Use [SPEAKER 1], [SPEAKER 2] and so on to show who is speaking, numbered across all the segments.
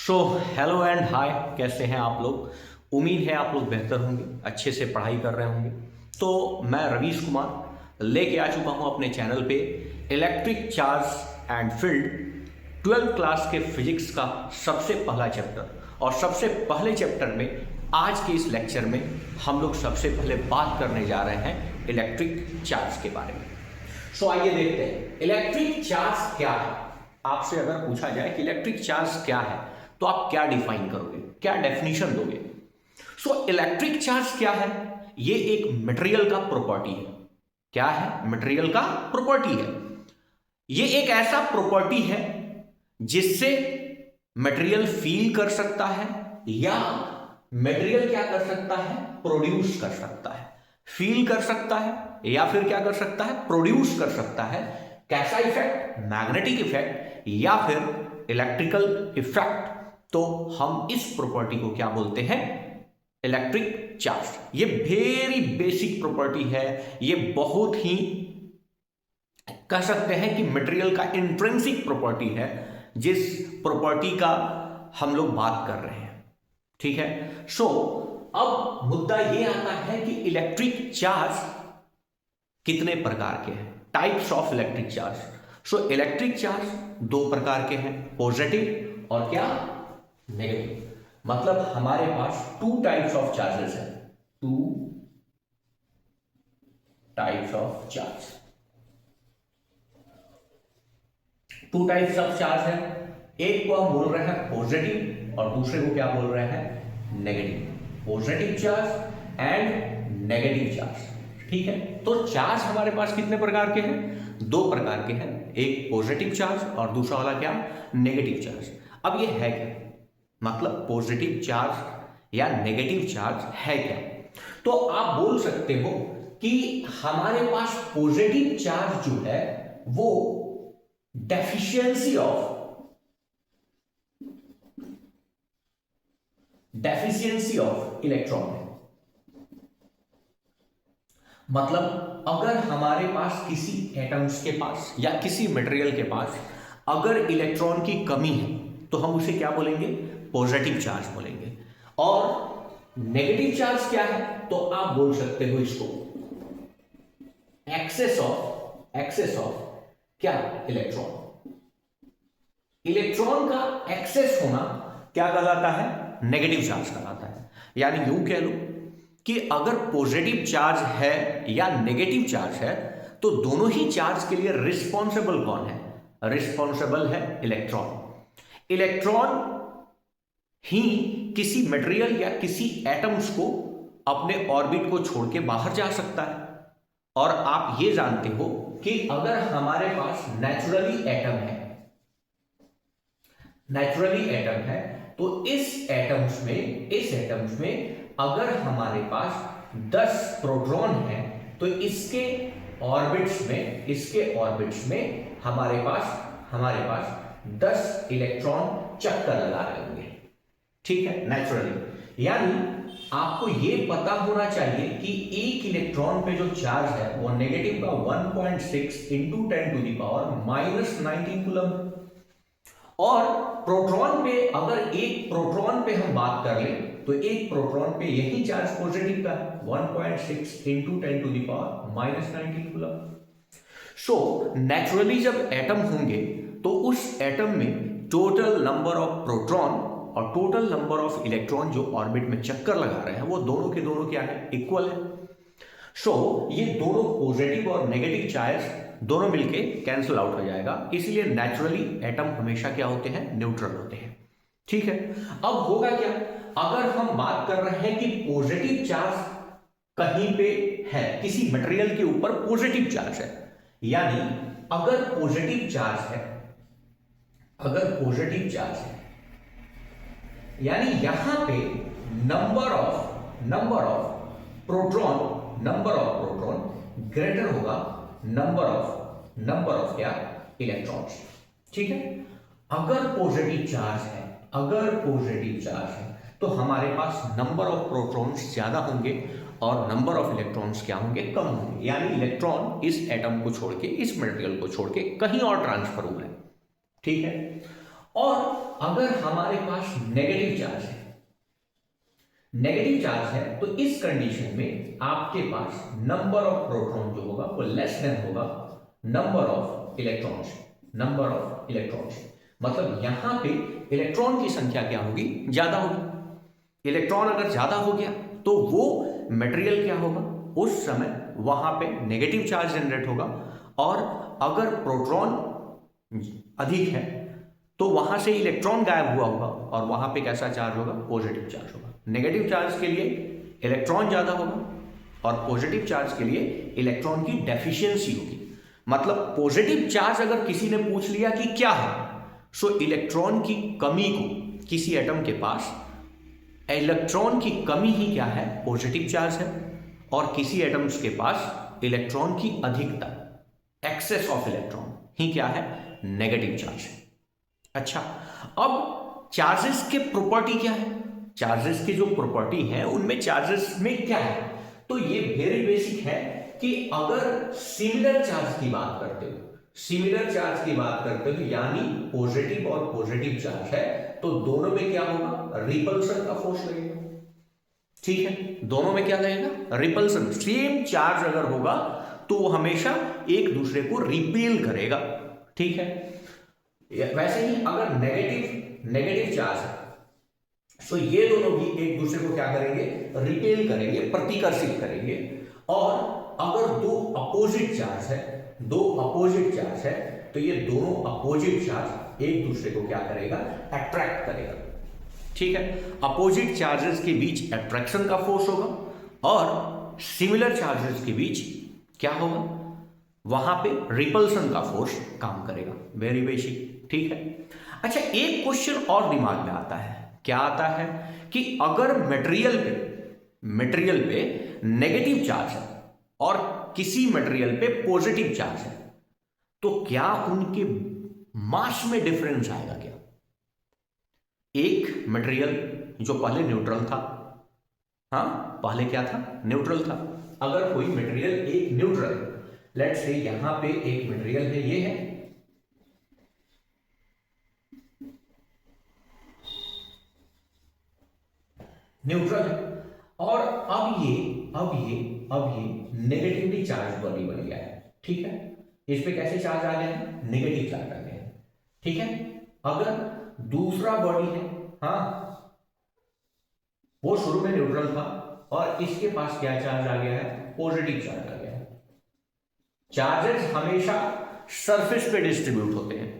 [SPEAKER 1] So hello and hi, कैसे हैं आप लोग। उम्मीद है आप लोग बेहतर होंगे, अच्छे से पढ़ाई कर रहे होंगे। तो मैं रवीश कुमार लेके आ चुका हूं अपने चैनल पे electric charge and field 12th class के फिजिक्स का सबसे पहला चैप्टर। और सबसे पहले चैप्टर में आज के इस लेक्चर में हम लोग सबसे पहले बात करने जा रहे हैं इलेक्ट्रिक चार्ज के बारे में। सो आइए देखते हैं इलेक्ट्रिक चार्ज क्या है। आपसे अगर पूछा जाए कि इलेक्ट्रिक चार्ज क्या है तो आप क्या डिफाइन करोगे, क्या डेफिनेशन दोगे। सो इलेक्ट्रिक चार्ज क्या है? ये एक मटेरियल का प्रॉपर्टी है। क्या है? मटेरियल का प्रॉपर्टी है। ये एक ऐसा प्रॉपर्टी है जिससे मटेरियल फील कर सकता है या मटेरियल क्या कर सकता है, प्रोड्यूस कर सकता है। फील कर सकता है या फिर क्या कर सकता है, प्रोड्यूस कर सकता है। कैसा इफेक्ट? मैग्नेटिक इफेक्ट या फिर इलेक्ट्रिकल इफेक्ट। तो हम इस प्रॉपर्टी को क्या बोलते हैं? Electric charge. ये वेरी बेसिक प्रॉपर्टी है। ये बहुत ही कह सकते हैं कि मटेरियल का इंट्रिंसिक प्रॉपर्टी है, जिस प्रॉपर्टी का हम लोग बात कर रहे हैं। ठीक है। सो अब मुद्दा ये आता है कि इलेक्ट्रिक चार्ज कितने प्रकार के हैं, types of electric charge. So electric charge दो प्रकार के हैं, पॉजिटिव और क्या, नेगेटिव। मतलब हमारे पास टू टाइप्स ऑफ चार्जेस हैं, two types of charge. Two types of charge है। एक को हम बोल रहे हैं पॉजिटिव और दूसरे को क्या बोल रहे हैं, negative. Positive charge and negative charge. ठीक है। तो चार्ज हमारे पास कितने प्रकार के हैं? दो प्रकार के हैं, एक पॉजिटिव चार्ज और दूसरा वाला क्या, नेगेटिव चार्ज। अब ये है क्या, मतलब पॉजिटिव चार्ज या नेगेटिव चार्ज है क्या? तो आप बोल सकते हो कि हमारे पास पॉजिटिव चार्ज जो है वो डेफिशिएंसी ऑफ इलेक्ट्रॉन है। मतलब अगर हमारे पास किसी एटम्स के पास या किसी मटेरियल के पास अगर इलेक्ट्रॉन की कमी है तो हम उसे क्या बोलेंगे, पॉजिटिव चार्ज बोलेंगे। और नेगेटिव चार्ज क्या है? तो आप बोल सकते हो इसको एक्सेस ऑफ क्या, इलेक्ट्रॉन। इलेक्ट्रॉन का एक्सेस होना क्या कहलाता है, नेगेटिव चार्ज कहलाता है। यानी यूं कह लो कि अगर पॉजिटिव चार्ज है या नेगेटिव चार्ज है तो दोनों ही चार्ज के लिए रिस्पॉन्सिबल कौन है? रिस्पॉन्सिबल है इलेक्ट्रॉन। इलेक्ट्रॉन ही किसी मटेरियल या किसी एटम्स को अपने ऑर्बिट को छोड़ के बाहर जा सकता है। और आप ये जानते हो कि अगर हमारे पास नेचुरली एटम है तो इस एटम्स में अगर हमारे पास 10 प्रोटॉन है तो इसके ऑर्बिट्स में हमारे पास 10 इलेक्ट्रॉन चक्कर लगा रहे होंगे। ठीक है, नेचुरली। यानी आपको यह पता होना चाहिए कि एक इलेक्ट्रॉन पे जो चार्ज है वो नेगेटिव का 1.6 इंटू 10⁻⁻19 कूलम। और प्रोटॉन पे अगर एक प्रोटॉन पे हम बात कर लें तो एक प्रोटॉन पे यही चार्ज पॉजिटिव का 1.6 इंटू 10⁻⁻19 कूलम। सो नेचुरली जब एटम होंगे तो उस एटम में टोटल नंबर ऑफ प्रोटॉन और टोटल नंबर ऑफ इलेक्ट्रॉन जो ऑर्बिट में चक्कर लगा रहे हैं वो दोनों के दोनों क्या है, इक्वल है। सो ये दोनों पॉजिटिव और नेगेटिव चार्ज दोनों मिलके कैंसिल आउट हो जाएगा। इसलिए नेचुरली एटम हमेशा क्या होते हैं, न्यूट्रल होते हैं। ठीक है। अब होगा क्या, अगर हम बात कर रहे हैं कि पॉजिटिव चार्ज कहीं पे है, किसी मटेरियल के ऊपर पॉजिटिव चार्ज है, यानी अगर पॉजिटिव चार्ज है यानी यहां पे नंबर ऑफ प्रोटॉन ग्रेटर होगा नंबर ऑफ क्या, इलेक्ट्रॉन्स। ठीक है। अगर पॉजिटिव चार्ज है तो हमारे पास नंबर ऑफ प्रोटॉन्स ज्यादा होंगे और नंबर ऑफ इलेक्ट्रॉन्स क्या होंगे, कम होंगे। यानी इलेक्ट्रॉन इस एटम को छोड़ के, इस मटेरियल को छोड़ के कहीं और ट्रांसफर हुआ है। ठीक है। और अगर हमारे पास नेगेटिव चार्ज है, नेगेटिव चार्ज है, तो इस कंडीशन में आपके पास नंबर ऑफ प्रोटॉन जो होगा वो लेस देन होगा number of electrons, number of electrons. मतलब यहां पे इलेक्ट्रॉन की संख्या क्या होगी, ज्यादा होगी। इलेक्ट्रॉन अगर ज्यादा हो गया तो वो मटेरियल क्या होगा, उस समय वहां पे नेगेटिव चार्ज जनरेट होगा, और अगर प्रोटॉन अधिक है तो वहां से इलेक्ट्रॉन गायब हुआ होगा और वहां पे कैसा चार्ज होगा, पॉजिटिव चार्ज होगा। नेगेटिव चार्ज के लिए इलेक्ट्रॉन ज्यादा होगा और पॉजिटिव चार्ज के लिए इलेक्ट्रॉन की डेफिशिएंसी होगी। मतलब पॉजिटिव चार्ज अगर किसी ने पूछ लिया कि क्या है, सो इलेक्ट्रॉन की कमी को, किसी एटम के पास इलेक्ट्रॉन की कमी ही क्या है, पॉजिटिव चार्ज है, और किसी एटम्स के पास इलेक्ट्रॉन की अधिकता, एक्सेस ऑफ इलेक्ट्रॉन ही क्या है, नेगेटिव चार्ज है। अच्छा, अब चार्जेस के प्रॉपर्टी क्या है, चार्जेस की जो प्रॉपर्टी है उनमें चार्जेस में क्या है, तो ये वेरी बेसिक है कि अगर सिमिलर चार्ज की बात करते हो, सिमिलर चार्ज की बात करते हो यानी पॉजिटिव और पॉजिटिव चार्ज है, तो दोनों में क्या होगा, रिपल्सन का फोर्स लगेगा। ठीक है, दोनों में क्या लगेगा, रिपल्सन। सेम चार्ज अगर होगा तो वो हमेशा एक दूसरे को रिपेल करेगा। ठीक है, वैसे ही अगर नेगेटिव चार्ज है तो ये दोनों भी एक दूसरे को क्या करेंगे, रिपेल करेंगे, प्रतिकर्षित करेंगे। और अगर दो अपोजिट चार्ज है, दो अपोजिट चार्ज है, तो ये दोनों अपोजिट चार्ज एक दूसरे को क्या करेगा, अट्रैक्ट करेगा। ठीक है, अपोजिट चार्जेस के बीच अट्रैक्शन का फोर्स होगा और सिमिलर चार्जेस के बीच क्या होगा, वहां पे रिपल्सन का फोर्स काम करेगा। Very basic. ठीक है, अच्छा एक क्वेश्चन और दिमाग में आता है, क्या आता है कि अगर मटेरियल पे नेगेटिव चार्ज है और किसी मटेरियल पे पॉजिटिव चार्ज है, तो क्या उनके मास में डिफरेंस आएगा क्या? एक मटेरियल जो पहले न्यूट्रल था, हाँ पहले क्या था, न्यूट्रल था। अगर कोई मटेरियल एक न्यूट्रल, लेट्स से यहां पे एक मटेरियल है, ये है न्यूट्रल है, और अब ये नेगेटिवली चार्ज बॉडी बन गया है। ठीक है, इस पे कैसे चार्ज आ गया है, नेगेटिव चार्ज आ गया है। ठीक है, अगर दूसरा बॉडी है, हाँ वो शुरू में न्यूट्रल था और इसके पास क्या चार्ज आ गया है, पॉजिटिव चार्ज आ गया है। चार्जेस हमेशा सरफेस पे डिस्ट्रीब्यूट होते हैं।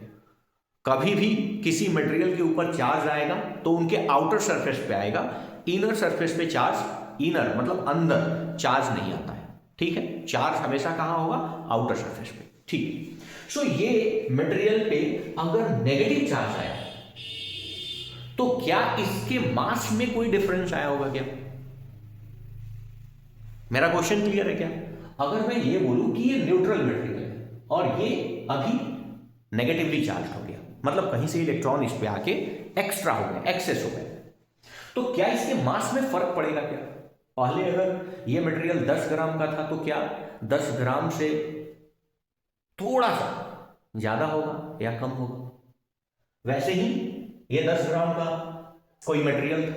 [SPEAKER 1] कभी भी किसी मटेरियल के ऊपर चार्ज आएगा तो उनके आउटर सरफेस पे आएगा, इनर सरफेस पे चार्ज, इनर मतलब अंदर चार्ज नहीं आता है। ठीक है, चार्ज हमेशा कहां होगा, आउटर सरफेस पे। ठीक है, सो ये मटेरियल पे अगर नेगेटिव चार्ज आया तो क्या इसके मास में कोई डिफरेंस आया होगा क्या? मेरा क्वेश्चन क्लियर है क्या? अगर मैं ये बोलूं कि ये न्यूट्रल मटेरियल है और ये अभी नेगेटिवली चार्ज हो गया, मतलब कहीं से इलेक्ट्रॉन इस पे आके एक्स्ट्रा हो गए, एक्सेस हो गए, तो क्या इसके मास में फर्क पड़ेगा क्या? पहले अगर ये मटेरियल 10 ग्राम का था तो क्या 10 ग्राम से थोड़ा सा ज्यादा होगा या कम होगा? वैसे ही ये 10 ग्राम का कोई मटेरियल था,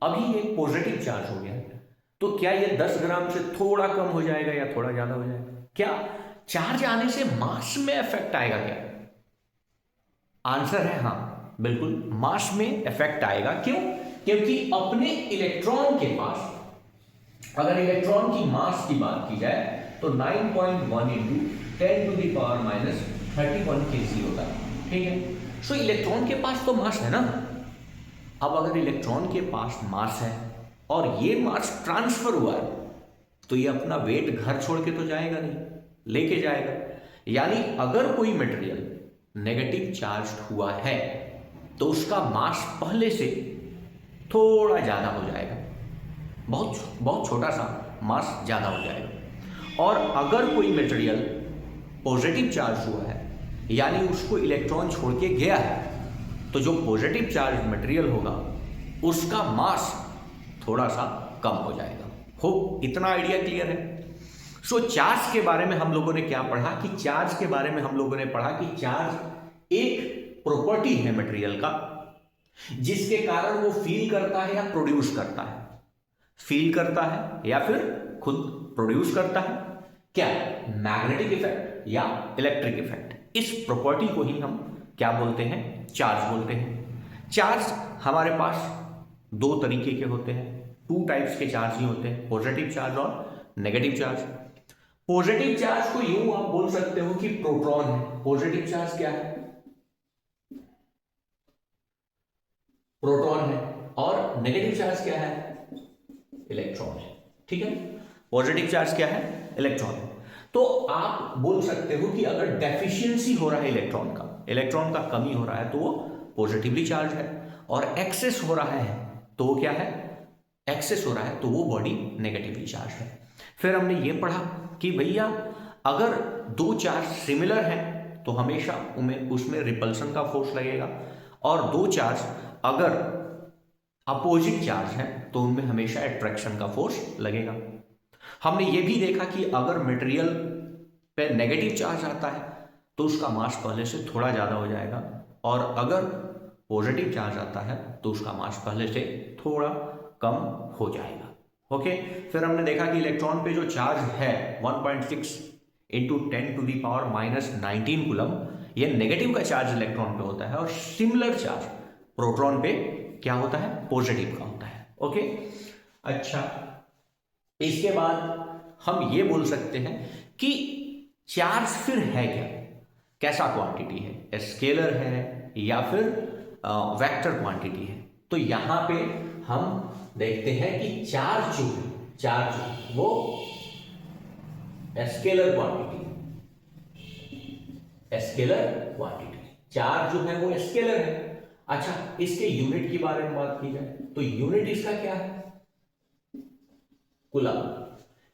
[SPEAKER 1] अभी ये पॉजिटिव चार्ज हो गया, तो क्या ये 10 ग्राम से थोड़ा कम हो जाएगा या थोड़ा ज्यादा हो जाएगा? क्या चार्ज आने से मास में इफेक्ट आएगा क्या? आंसर है हाँ, बिल्कुल मास में इफेक्ट आएगा। क्यों? क्योंकि अपने इलेक्ट्रॉन के पास, अगर इलेक्ट्रॉन की मास की बात की जाए तो 9.1 × 10⁻³ kg होता है। ठीक है, सो इलेक्ट्रॉन के पास तो मास है ना। अब अगर इलेक्ट्रॉन के पास मास है और ये मास ट्रांसफर हुआ है तो ये अपना वेट घर छोड़ के तो जाएगा नहीं, लेके जाएगा। यानी अगर कोई मटेरियल नेगेटिव चार्ज हुआ है तो उसका मास पहले से थोड़ा ज्यादा हो जाएगा, बहुत छोटा सा मास ज्यादा हो जाएगा। और अगर कोई मटेरियल पॉजिटिव चार्ज हुआ है यानी उसको इलेक्ट्रॉन छोड़ के गया है, तो जो पॉजिटिव चार्ज मटेरियल होगा उसका मास थोड़ा सा कम हो जाएगा। हो इतना आइडिया क्लियर है? सो चार्ज के बारे में हम लोगों ने क्या पढ़ा कि चार्ज के बारे में हम लोगों ने पढ़ा कि चार्ज एक प्रॉपर्टी है मटेरियल का जिसके कारण वो फील करता है या प्रोड्यूस करता है, फील करता है या फिर खुद प्रोड्यूस करता है क्या, मैग्नेटिक इफेक्ट या इलेक्ट्रिक इफेक्ट। इस प्रॉपर्टी को ही हम क्या बोलते हैं, चार्ज बोलते हैं। चार्ज हमारे पास दो तरीके के होते हैं, टू टाइप्स के चार्ज ही होते हैं, पॉजिटिव चार्ज और नेगेटिव चार्ज। पॉजिटिव चार्ज को यूं आप बोल सकते हो कि प्रोटॉन है। पॉजिटिव चार्ज क्या है, प्रोटॉन है, और नेगेटिव चार्ज क्या है, इलेक्ट्रॉन है। ठीक है, पॉजिटिव चार्ज क्या है, इलेक्ट्रॉन है। तो आप बोल सकते हो कि अगर डेफिशिएंसी हो रहा है इलेक्ट्रॉन का कमी हो रहा है तो वो पॉजिटिवली चार्ज है, और एक्सेस हो रहा है तो वो क्या है, एक्सेस हो रहा है तो वो बॉडी नेगेटिवली चार्ज है। फिर हमने ये पढ़ा कि भैया अगर दो चार्ज सिमिलर हैं तो हमेशा उसमें रिपल्सन का फोर्स लगेगा, और दो चार्ज अगर अपोजिट चार्ज है तो उनमें हमेशा अट्रैक्शन का फोर्स लगेगा। हमने ये भी देखा कि अगर मटेरियल पे नेगेटिव चार्ज आता है तो उसका मास पहले से थोड़ा ज़्यादा हो जाएगा, और अगर पॉजिटिव चार्ज आता है तो उसका मास पहले से थोड़ा कम हो जाएगा। ओके, फिर हमने देखा कि इलेक्ट्रॉन पे जो चार्ज है 1.6 इंटू 10⁻⁻19 कूलम, ये नेगेटिव का चार्ज इलेक्ट्रॉन पे होता है, और सिमिलर चार्ज प्रोटॉन पे क्या होता है, पॉजिटिव का होता है। ओके, अच्छा, इसके बाद हम ये बोल सकते हैं कि चार्ज फिर है क्या, कैसा क्वांटिटी है, स्केलर है या फिर वेक्टर क्वांटिटी है। तो यहां पे हम देखते हैं कि चार्ज वो स्केलर क्वांटिटी, चार्ज जो है वो स्केलर है। अच्छा, इसके यूनिट के बारे में बात की जाए तो यूनिट इसका क्या है, कूलम।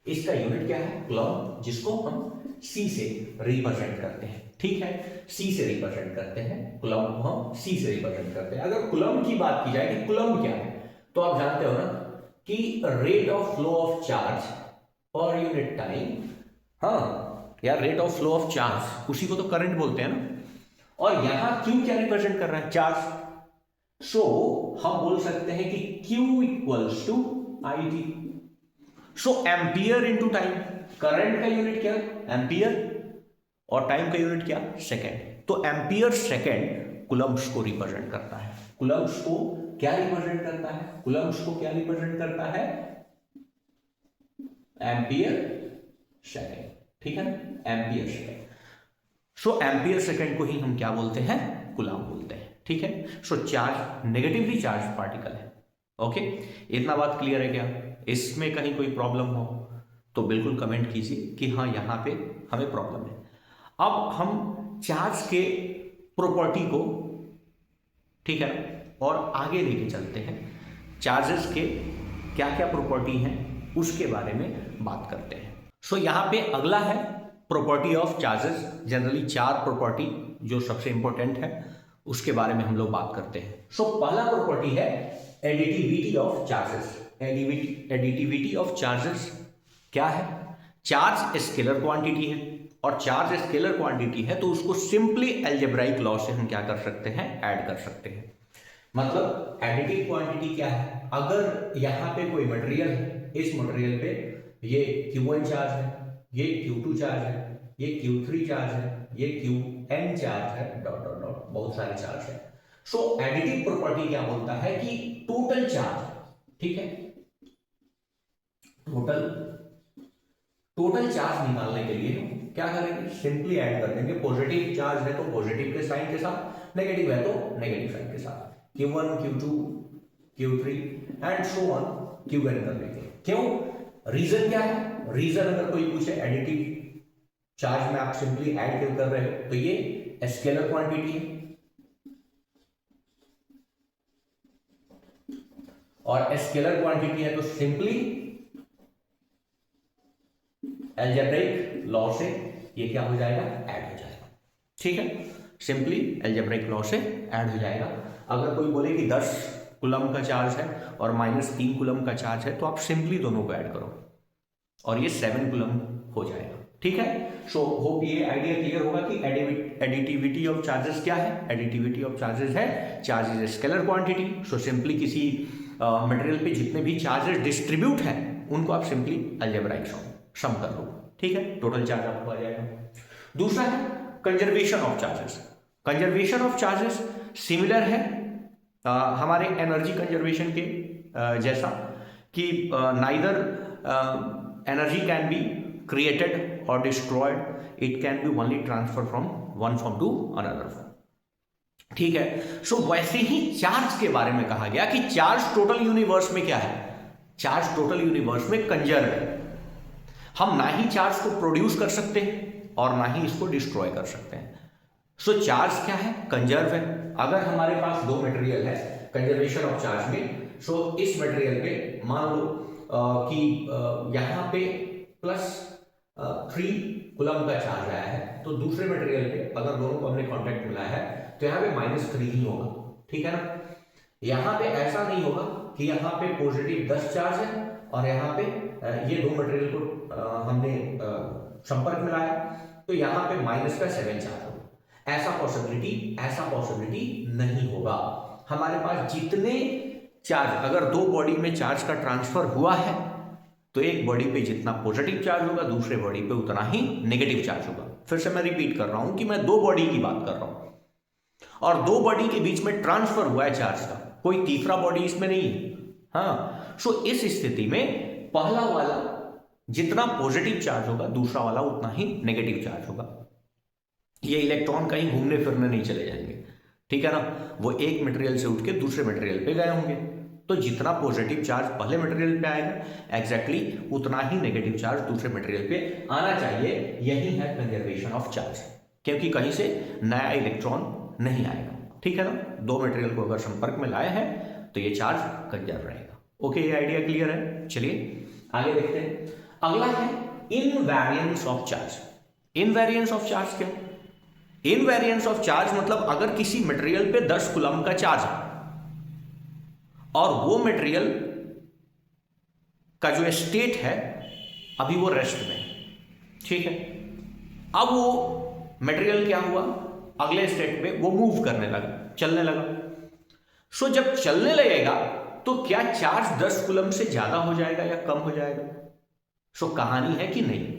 [SPEAKER 1] इसका यूनिट क्या है, कूलम, जिसको हम C से रिप्रेजेंट करते हैं। ठीक है, C से रिप्रेजेंट करते हैं, कूलम को हम C से रिप्रेजेंट करते हैं। अगर कूलम की बात की जाए कि कूलम क्या है, तो आप जानते हो ना कि rate of flow of charge per unit time. हाँ यार, rate of flow of charge, उसी को तो करंट बोलते हैं ना। और यहां Q क्या रिप्रेजेंट कर रहा है, चार्ज। सो हम बोल सकते हैं कि Q equals to IT। So ampere into time, current का यूनिट क्या, एम्पियर, और टाइम का यूनिट क्या, सेकेंड। तो एम्पियर सेकेंड कूलम्स को रिप्रेजेंट करता है। कूलम्स को क्या रिप्रेजेंट करता है, कूलम्स को क्या रिप्रेजेंट करता है, एम्पियर सेकेंड। ठीक है ना, एम्पियर सेकेंड। सो एम्पियर सेकेंड को ही हम क्या बोलते हैं, कूलम बोलते हैं। ठीक है, सो चार्ज नेगेटिवली चार्ज पार्टिकल है। ओके, इतना बात क्लियर है क्या, इसमें कहीं कोई प्रॉब्लम हो तो बिल्कुल कमेंट कीजिए कि हाँ यहाँ पे हमें प्रॉब्लम है। अब हम चार्ज के प्रॉपर्टी को, ठीक है, और आगे लेके चलते हैं। चार्जेस के क्या क्या प्रॉपर्टी हैं उसके बारे में बात करते हैं। सो यहाँ पे अगला है प्रॉपर्टी ऑफ चार्जेस। जनरली चार प्रॉपर्टी जो सबसे इंपॉर्टेंट है उसके बारे में हम लोग बात करते हैं। सो पहला प्रॉपर्टी है additivity of charges. Additivity of charges क्या है, चार्ज स्केलर क्वांटिटी है, और चार्ज स्केलर क्वांटिटी है तो उसको सिंपली अलजेब्राइक लॉ से हम क्या कर सकते हैं, ऐड कर सकते हैं। मतलब एडिटिव क्वांटिटी क्या है, अगर यहां पे कोई मटेरियल है, इस मटेरियल पे ये Q1 चार्ज है, ये Q2 चार्ज है, ये Q3 चार्ज है, ये Qn चार्ज है, डॉट डॉट डॉट, बहुत सारे चार्ज है। सो एडिटिव प्रॉपर्टी क्या बोलता है कि टोटल चार्ज, ठीक है, टोटल चार्ज निकालने के लिए क्या करेंगे, सिंपली ऐड कर देंगे। पॉजिटिव चार्ज है तो पॉजिटिव के साइन के साथ, नेगेटिव है तो नेगेटिव साइन के साथ, Q1 Q2 Q3 and so on Qn कर देंगे। क्यों, रीजन क्या है, रीजन अगर कोई पूछे एडिटिव चार्ज में आप सिंपली ऐड क्यों कर रहे हो, तो ये स्केलर क्वांटिटी है, और स्केलर क्वांटिटी है तो सिंपली अलजेब्रिक लॉ से ये क्या हो जाएगा, ऐड हो जाएगा। ठीक है, सिंपली अलजेब्रिक लॉ से ऐड हो जाएगा। अगर कोई बोले कि 10 कूलम का चार्ज है और -3 कूलम का चार्ज है तो आप सिंपली दोनों को ऐड करो और ये 7 कूलम हो जाएगा। ठीक है। सो होप ये आइडिया क्लियर होगा कि एडिटिविटी ऑफ चार्जेस क्या है। एडिटिविटी ऑफ चार्जेस है charge is scalar quantity. So simply किसी मटेरियल पे जितने भी चार्जेस डिस्ट्रीब्यूट हैं उनको आप सिंपली अलजेब्राइक सम कर लो, ठीक है, टोटल चार्ज आपको आ जाएगा। दूसरा है conservation of charges. Conservation of charges similar है हमारे एनर्जी कंजर्वेशन के जैसा कि neither energy can be created और destroyed, it can be only transfer from one form to another form, ठीक है। सो वैसे ही चार्ज के बारे में कहा गया कि चार्ज टोटल यूनिवर्स में क्या है, चार्ज टोटल यूनिवर्स में कंजर्व है। हम ना ही चार्ज को प्रोड्यूस कर सकते हैं और ना ही इसको डिस्ट्रॉय कर सकते हैं। सो चार्ज क्या है, कंजर्व है। अगर हमारे पास दो मटेरियल है कंजर्वेशन ऑफ चार्ज में, सो इस मटेरियल पे मान लो कि यहां पे +3 कूलम का चार्ज आया है, तो दूसरे मटेरियल पे अगर दोनों को हमने कांटेक्ट मिलाया है तो यहाँ पे -3 ही होगा, ठीक है ना। यहाँ पे ऐसा नहीं होगा कि यहाँ पे पॉजिटिव 10 चार्ज है और यहाँ पे ये दो मटेरियल को हमने संपर्क मिलाया तो यहाँ पे -7 चार्ज होगा। ऐसा पॉसिबिलिटी नहीं होगा। हमारे पास जितने चार्ज, अगर दो बॉडी में चार्ज का ट्रांसफर हुआ है तो एक बॉडी पे जितना पॉजिटिव चार्ज होगा दूसरे बॉडी पे उतना ही नेगेटिव चार्ज होगा। फिर से मैं रिपीट कर रहा हूं कि मैं दो बॉडी की बात कर रहा हूं और दो बॉडी के बीच में ट्रांसफर हुआ है चार्ज का, कोई तीसरा बॉडी इसमें नहीं है। हाँ, सो इस स्थिति में पहला वाला जितना पॉजिटिव चार्ज होगा दूसरा वाला उतना ही नेगेटिव चार्ज होगा। ये इलेक्ट्रॉन कहीं घूमने फिरने नहीं चले जाएंगे, ठीक है ना। वो एक मटेरियल से उठ के दूसरे मटेरियल पे गए होंगे, तो जितना पॉजिटिव चार्ज पहले मटेरियल पे आएगा एग्जैक्टली उतना ही नेगेटिव चार्ज दूसरे मटेरियल पे आना चाहिए। यही है कंजर्वेशन ऑफ चार्ज, क्योंकि कहीं से नया इलेक्ट्रॉन नहीं आएगा, ठीक है ना। दो मटेरियल को अगर संपर्क में लाए हैं तो ये चार्ज कंजर्व रहेगा। ओके, ये आइडिया क्लियर है। चलिए आगे देखते हैं। अगला है invariance of charge. Invariance of charge क्या? इनवेरिएंस ऑफ चार्ज मतलब अगर किसी मटेरियल पे 10 कूलम का चार्ज है और वो मटेरियल का जो स्टेट है अभी वो रेस्ट में, ठीक है। अब वो मटेरियल क्या हुआ, अगले स्टेट पे वो मूव करने लगा, चलने लगा। सो जब चलने लगेगा तो क्या चार्ज 10 कूलम से ज्यादा हो जाएगा या कम हो जाएगा? सो कहानी है कि नहीं।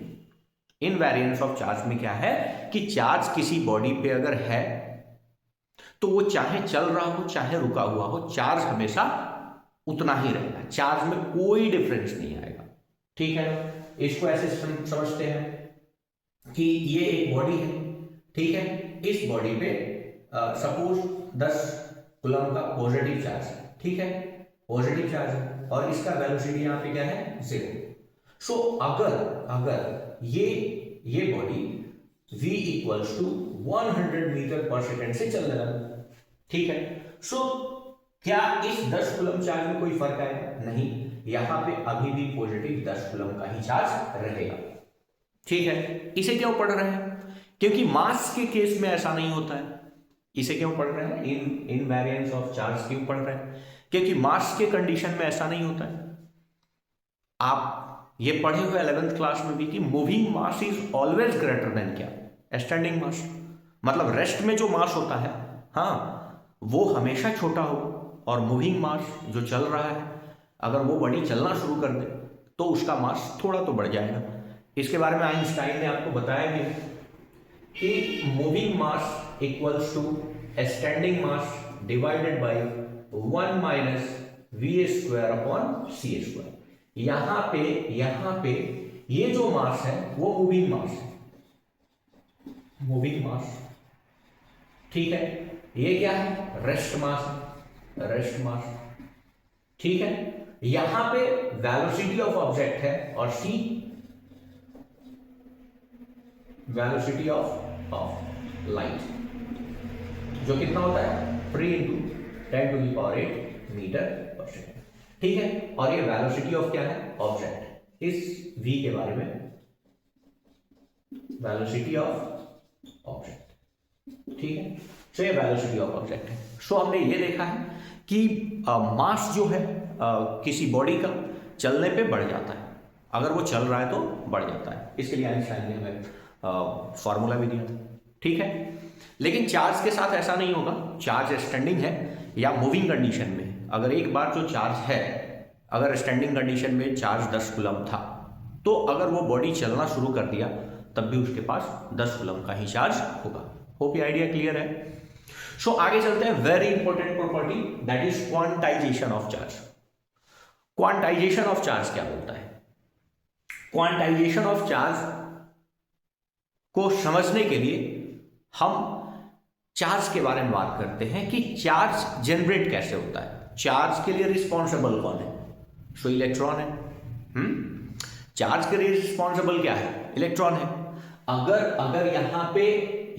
[SPEAKER 1] इनवेरिएंस ऑफ चार्ज में क्या है कि चार्ज किसी बॉडी पे अगर है तो वो चाहे चल रहा हो चाहे रुका हुआ हो, चार्ज हमेशा उतना ही रहेगा, चार्ज में कोई डिफरेंस नहीं आएगा, ठीक है। इसको ऐसे समझते हैं कि ये एक बॉडी है, ठीक है। इस बॉडी पे सपोज 10 कूलम का पॉजिटिव चार्ज है, ठीक है, पॉजिटिव चार्ज है और इसका वेलोसिटी यहां पे क्या है, 0। सो अगर ये body v equals to 100 meter per second से चलने लगा, ठीक है। सो क्या इस 10 कूलम चार्ज में कोई फर्क आएगा? नहीं, यहां पे अभी भी पॉजिटिव 10 कूलम का ही चार्ज रहेगा, ठीक है। इसे क्यों पढ़ रहे हैं? क्योंकि मास के केस में ऐसा नहीं होता है। इसे क्यों पढ़ रहे हैं? इनवेरिएंस ऑफ चार्ज क्यों पढ़ रहे हैं? क्योंकि मास के कंडीशन में ऐसा नहीं होता है। आप ये पढ़े हुए 11th क्लास में भी कि moving mass is always greater than क्या, स्टैंडिंग मास। मतलब रेस्ट में जो मास होता है, हाँ, वो हमेशा छोटा होगा और मूविंग मास जो चल रहा है अगर वो बॉडी चलना शुरू कर दे तो उसका मास थोड़ा तो बढ़ जाएगा। इसके बारे में आइंस्टाइन ने आपको बताया भी कि moving mass equals to standing mass divided by 1 minus v² upon c²। यहां पे ये जो मास है वो मूविंग मास है, मूविंग मास, ठीक है। ये क्या है? रेस्ट मास है, रेस्ट मास, ठीक है। यहां पे वेलोसिटी ऑफ ऑब्जेक्ट है और c वेलोसिटी ऑफ लाइट, जो कितना होता है 3 × 10⁸ मीटर पर सेकेंड, ठीक है। और ये वेलोसिटी ऑफ क्या है? ऑब्जेक्ट। इस v के बारे में वेलोसिटी ऑफ ऑब्जेक्ट, ठीक है। सो ये वेलोसिटी ऑफ ऑब्जेक्ट है। सो हमने ये देखा है कि मास जो है किसी बॉडी का चलने पे बढ़ जाता है, अगर वो चल रहा है तो बढ़ जाता है। इसके लिए आइंस्टाइन ने हमें फॉर्मूला भी दिया था, ठीक है। लेकिन चार्ज के साथ ऐसा नहीं होगा। चार्ज स्टैंडिंग है या मूविंग कंडीशन में, अगर एक बार जो चार्ज है, अगर स्टैंडिंग कंडीशन में चार्ज 10 कूलम था, तो अगर वो बॉडी चलना शुरू कर दिया तब भी उसके पास 10 कूलम का ही चार्ज होगा। होप ये आइडिया क्लियर है। सो आगे चलते हैं। Very important property, that is quantization of charge. Quantization of charge क्या बोलता है? क्वांटाइजेशन ऑफ चार्ज को समझने के लिए हम चार्ज के बारे में बात करते हैं कि चार्ज जनरेट कैसे होता है। चार्ज के लिए रिस्पॉन्सिबल कौन है? सो इलेक्ट्रॉन है। चार्ज के लिए रिस्पॉन्सिबल क्या है? इलेक्ट्रॉन है। अगर यहां पे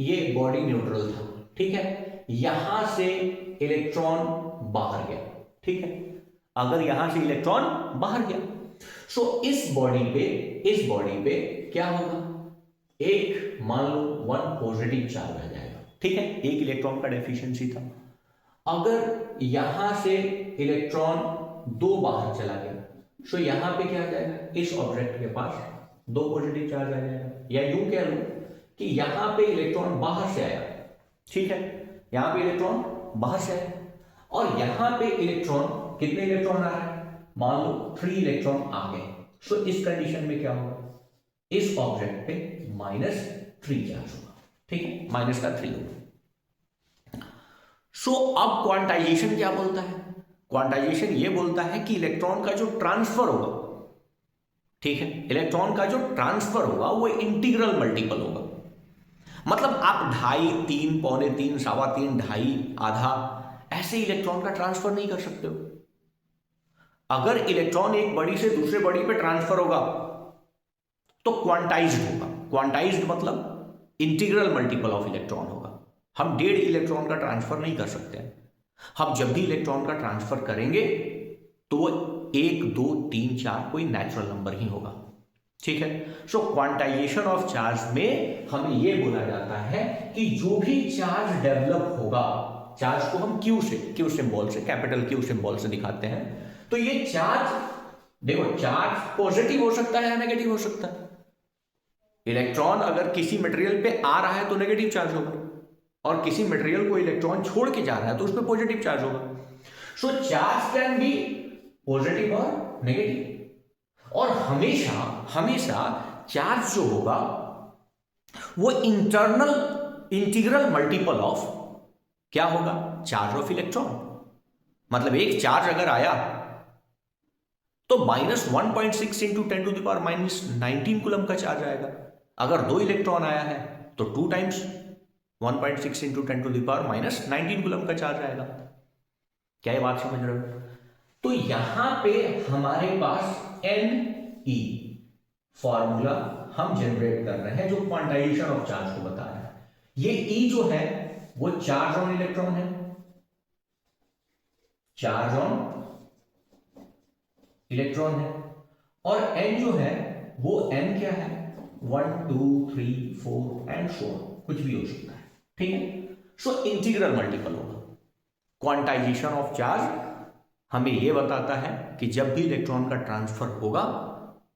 [SPEAKER 1] ये बॉडी न्यूट्रल था, ठीक है, यहां से इलेक्ट्रॉन बाहर गया, ठीक है, अगर यहां से इलेक्ट्रॉन बाहर गया, सो इस बॉडी पे क्या होगा? एक, मान लो 1 पॉजिटिव चार्ज आ जाएगा, ठीक है, एक इलेक्ट्रॉन का डेफिशिएंसी था। अगर यहां से इलेक्ट्रॉन 2 बाहर चला गया, सो यहां पे क्या आ जाएगा? इस ऑब्जेक्ट के पास 2 पॉजिटिव चार्ज आ जाएगा। या यूं कह लो कि यहां पे इलेक्ट्रॉन बाहर से आया, ठीक है, यहां पे इलेक्ट्रॉन बाहर से आया, और यहां पे इलेक्ट्रॉन, कितने इलेक्ट्रॉन आ रहा है? मान लो 3 इलेक्ट्रॉन आ गए। सो इस कंडीशन में क्या होगा? इस ऑब्जेक्ट पे -3 चार्ज होगा, ठीक है, माइनस का 3 होगा। सो अब क्वांटाइजेशन क्या बोलता है? क्वांटाइजेशन ये बोलता है कि इलेक्ट्रॉन का जो ट्रांसफर होगा, ठीक है, इलेक्ट्रॉन का जो ट्रांसफर होगा वो इंटीग्रल मल्टीपल होगा। मतलब आप 2.5, 3, पौने 3, 3.25, 2.5, आधा, ऐसे इलेक्ट्रॉन का ट्रांसफर नहीं कर सकते हो। अगर इलेक्ट्रॉन एक बॉडी से दूसरे बॉडी पे ट्रांसफर होगा तो क्वांटाइज्ड होगा। क्वांटाइज्ड मतलब इंटीग्रल मल्टीपल ऑफ इलेक्ट्रॉन होगा। हम 1.5 इलेक्ट्रॉन का ट्रांसफर नहीं कर सकते हैं। हम जब भी इलेक्ट्रॉन का ट्रांसफर करेंगे तो 1, 2, 3, 4 कोई नेचुरल नंबर ही होगा, ठीक है। सो क्वांटाइजेशन ऑफ चार्ज में हमें यह बोला जाता है कि जो भी चार्ज डेवलप होगा, चार्ज को हम क्यू सिंबल से, कैपिटल क्यू सिंबल से दिखाते हैं, तो ये चार्ज, देखो, चार्ज पॉजिटिव हो सकता है या नेगेटिव हो सकता है। इलेक्ट्रॉन अगर किसी मटेरियल पे आ रहा है तो नेगेटिव चार्ज होगा, और किसी मटेरियल को इलेक्ट्रॉन छोड़ के जा रहा है तो उसमें पॉजिटिव चार्ज होगा। सो चार्ज कैन बी पॉजिटिव और नेगेटिव, और हमेशा चार्ज जो होगा वो इंटीग्रल मल्टीपल ऑफ क्या होगा? Charge of electron. मतलब एक चार्ज अगर आया तो -1.6 इंटू 10⁻⁻19 कूलम का चार्ज आएगा। अगर 2 इलेक्ट्रॉन आया है तो 2 टाइम्स 1.6 इंटू 10⁻⁻19 कूलम का चार्ज आएगा। क्या ये बात समझ रहे हो? तो यहां पे हमारे पास Ne फॉर्मूला हम जनरेट कर रहे हैं जो क्वांटाइजेशन ऑफ चार्ज को बता रहा है। ये E जो है वो चार्ज ऑन इलेक्ट्रॉन है, चार्ज ऑन इलेक्ट्रॉन है, और N जो है वो N क्या है? 1, 2, 3, 4 एंड सो ऑन, कुछ भी हो सकता है, ठीक है। सो इंटीग्रल मल्टीपल होगा। क्वांटाइजेशन ऑफ चार्ज हमें यह बताता है कि जब भी इलेक्ट्रॉन का ट्रांसफर होगा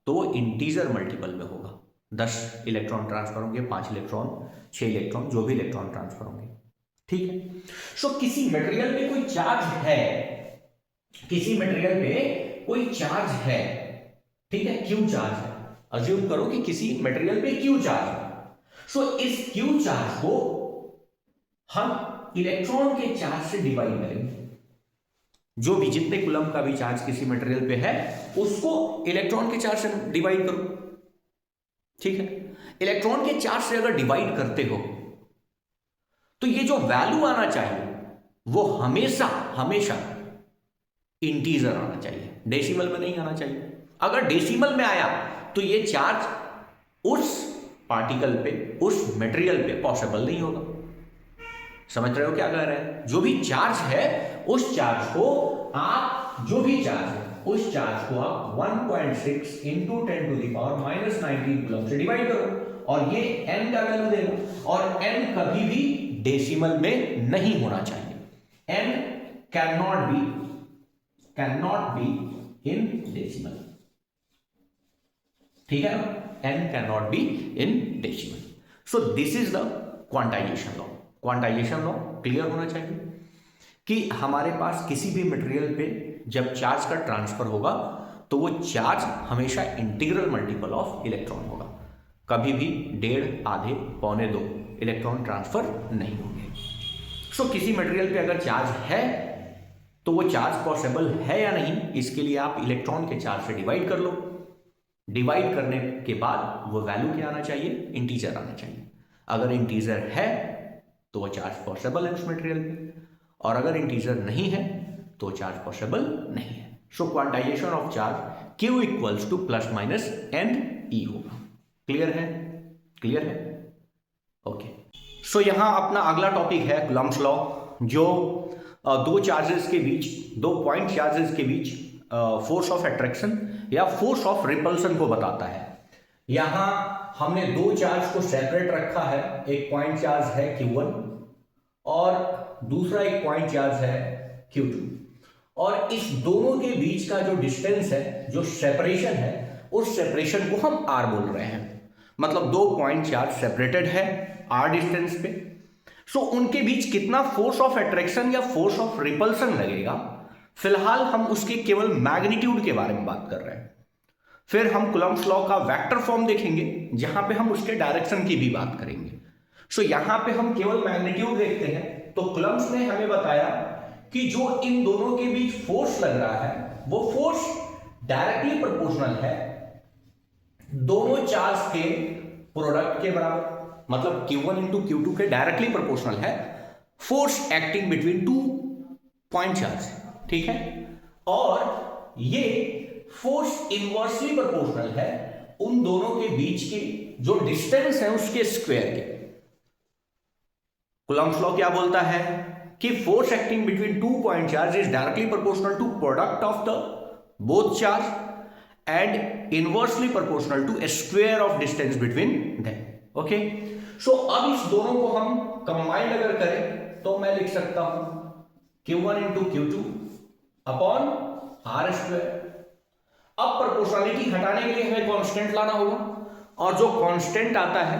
[SPEAKER 1] तो वो इंटीजर मल्टीपल में होगा। 10 इलेक्ट्रॉन ट्रांसफर होंगे, 5 इलेक्ट्रॉन, 6 इलेक्ट्रॉन, जो भी इलेक्ट्रॉन ट्रांसफर होंगे, ठीक है। सो किसी मटेरियल पे कोई चार्ज है, किसी मटेरियल पे कोई चार्ज है, ठीक है, क्यू चार्ज है। अज्यूम करो कि किसी मटेरियल पे क्यू चार्ज है। सो इस क्यू चार्ज को हम इलेक्ट्रॉन के चार्ज से डिवाइड करेंगे। जो भी जितने कूलम का भी चार्ज किसी मटेरियल पे है उसको इलेक्ट्रॉन के चार्ज से डिवाइड करो, ठीक है। इलेक्ट्रॉन के चार्ज से अगर डिवाइड करते हो तो ये जो वैल्यू आना चाहिए वो हमेशा इंटीजर आना चाहिए, डेसिमल में नहीं आना चाहिए। अगर डेसिमल में आया तो ये चार्ज उस पार्टिकल पे, उस मटेरियल पे पॉसिबल नहीं होगा। समझ रहे हो क्या कह रहे हैं? जो भी चार्ज है उस चार्ज को आप, जो भी चार्ज है उस चार्ज को आप 1.6 इंटू 10⁻⁻19 कूलम से डिवाइड करो, और ये n का वैल्यू देगा, और n कभी भी डेसिमल में नहीं होना चाहिए। n can not be in decimal. ठीक है ना, n can not be in decimal. So this is the quantization law. Quantization law clear होना चाहिए कि हमारे पास किसी भी मटेरियल पे जब चार्ज का ट्रांसफर होगा तो वो चार्ज हमेशा इंटीग्रल मल्टीपल ऑफ इलेक्ट्रॉन होगा, कभी भी 1.5, आधे, पौने 2 इलेक्ट्रॉन ट्रांसफर नहीं होंगे। सो किसी मटेरियल पे अगर चार्ज है तो वो चार्ज पॉसिबल है या नहीं, इसके लिए आप इलेक्ट्रॉन के चार्ज से डिवाइड कर लो। डिवाइड करने के बाद वो वैल्यू क्या आना चाहिए, इंटीजर आना चाहिए। अगर इंटीजर है तो वो चार्ज पॉसिबल है उस मटेरियल पे, और अगर इंटीजर नहीं है तो चार्ज पॉसिबल नहीं है। So quantization of charge Q equals to plus minus n E होगा। क्लियर है? क्लियर है? ओके। सो यहां अपना अगला टॉपिक है कूलम्ब्स लॉ, जो दो चार्जेस के बीच, दो पॉइंट चार्जेस के बीच फोर्स ऑफ अट्रैक्शन या फोर्स ऑफ रिपल्सन को बताता है। यहां हमने दो चार्ज को सेपरेट रखा है, एक पॉइंट चार्ज है Q1 और दूसरा एक पॉइंट चार्ज है Q2, और इस दोनों के बीच का जो डिस्टेंस है, जो सेपरेशन है, उस सेपरेशन को हम R बोल रहे हैं। मतलब दो पॉइंट चार्ज सेपरेटेड है R डिस्टेंस पे। सो उनके बीच कितना फोर्स ऑफ अट्रैक्शन या फोर्स ऑफ रिपल्सन लगेगा, फिलहाल हम उसके केवल मैग्नीट्यूड के बारे में बात कर रहे हैं। फिर हम कूलम्ब्स लॉ का वेक्टर फॉर्म देखेंगे जहां पे हम उसके डायरेक्शन की भी बात करेंगे। सो यहां पे हम केवल मैग्नीट्यूड देखते हैं। तो कूलम्ब्स ने हमें बताया कि जो इन दोनों के बीच फोर्स लग रहा है वो फोर्स डायरेक्टली प्रोपोर्शनल है दोनों चार्ज के प्रोडक्ट के बराबर। मतलब Q1 इंटू Q2 के डायरेक्टली प्रोपोर्शनल है force acting between two point charge, ठीक है। और ये फोर्स इनवर्सली प्रोपोर्शनल है उन दोनों के बीच के जो डिस्टेंस है उसके स्क्वायर के। कूलम्ब्स लॉ क्या बोलता है कि force acting between two point charge is directly proportional to product of the both charge and inversely proportional to square of distance between them. Okay, so अब इस दोनों को हम कंबाइंड अगर करें तो मैं लिख सकता हूं Q1 into Q2 upon R square. अब प्रोपोर्शनलिटी हटाने के लिए हमें कांस्टेंट लाना होगा, और जो कांस्टेंट आता है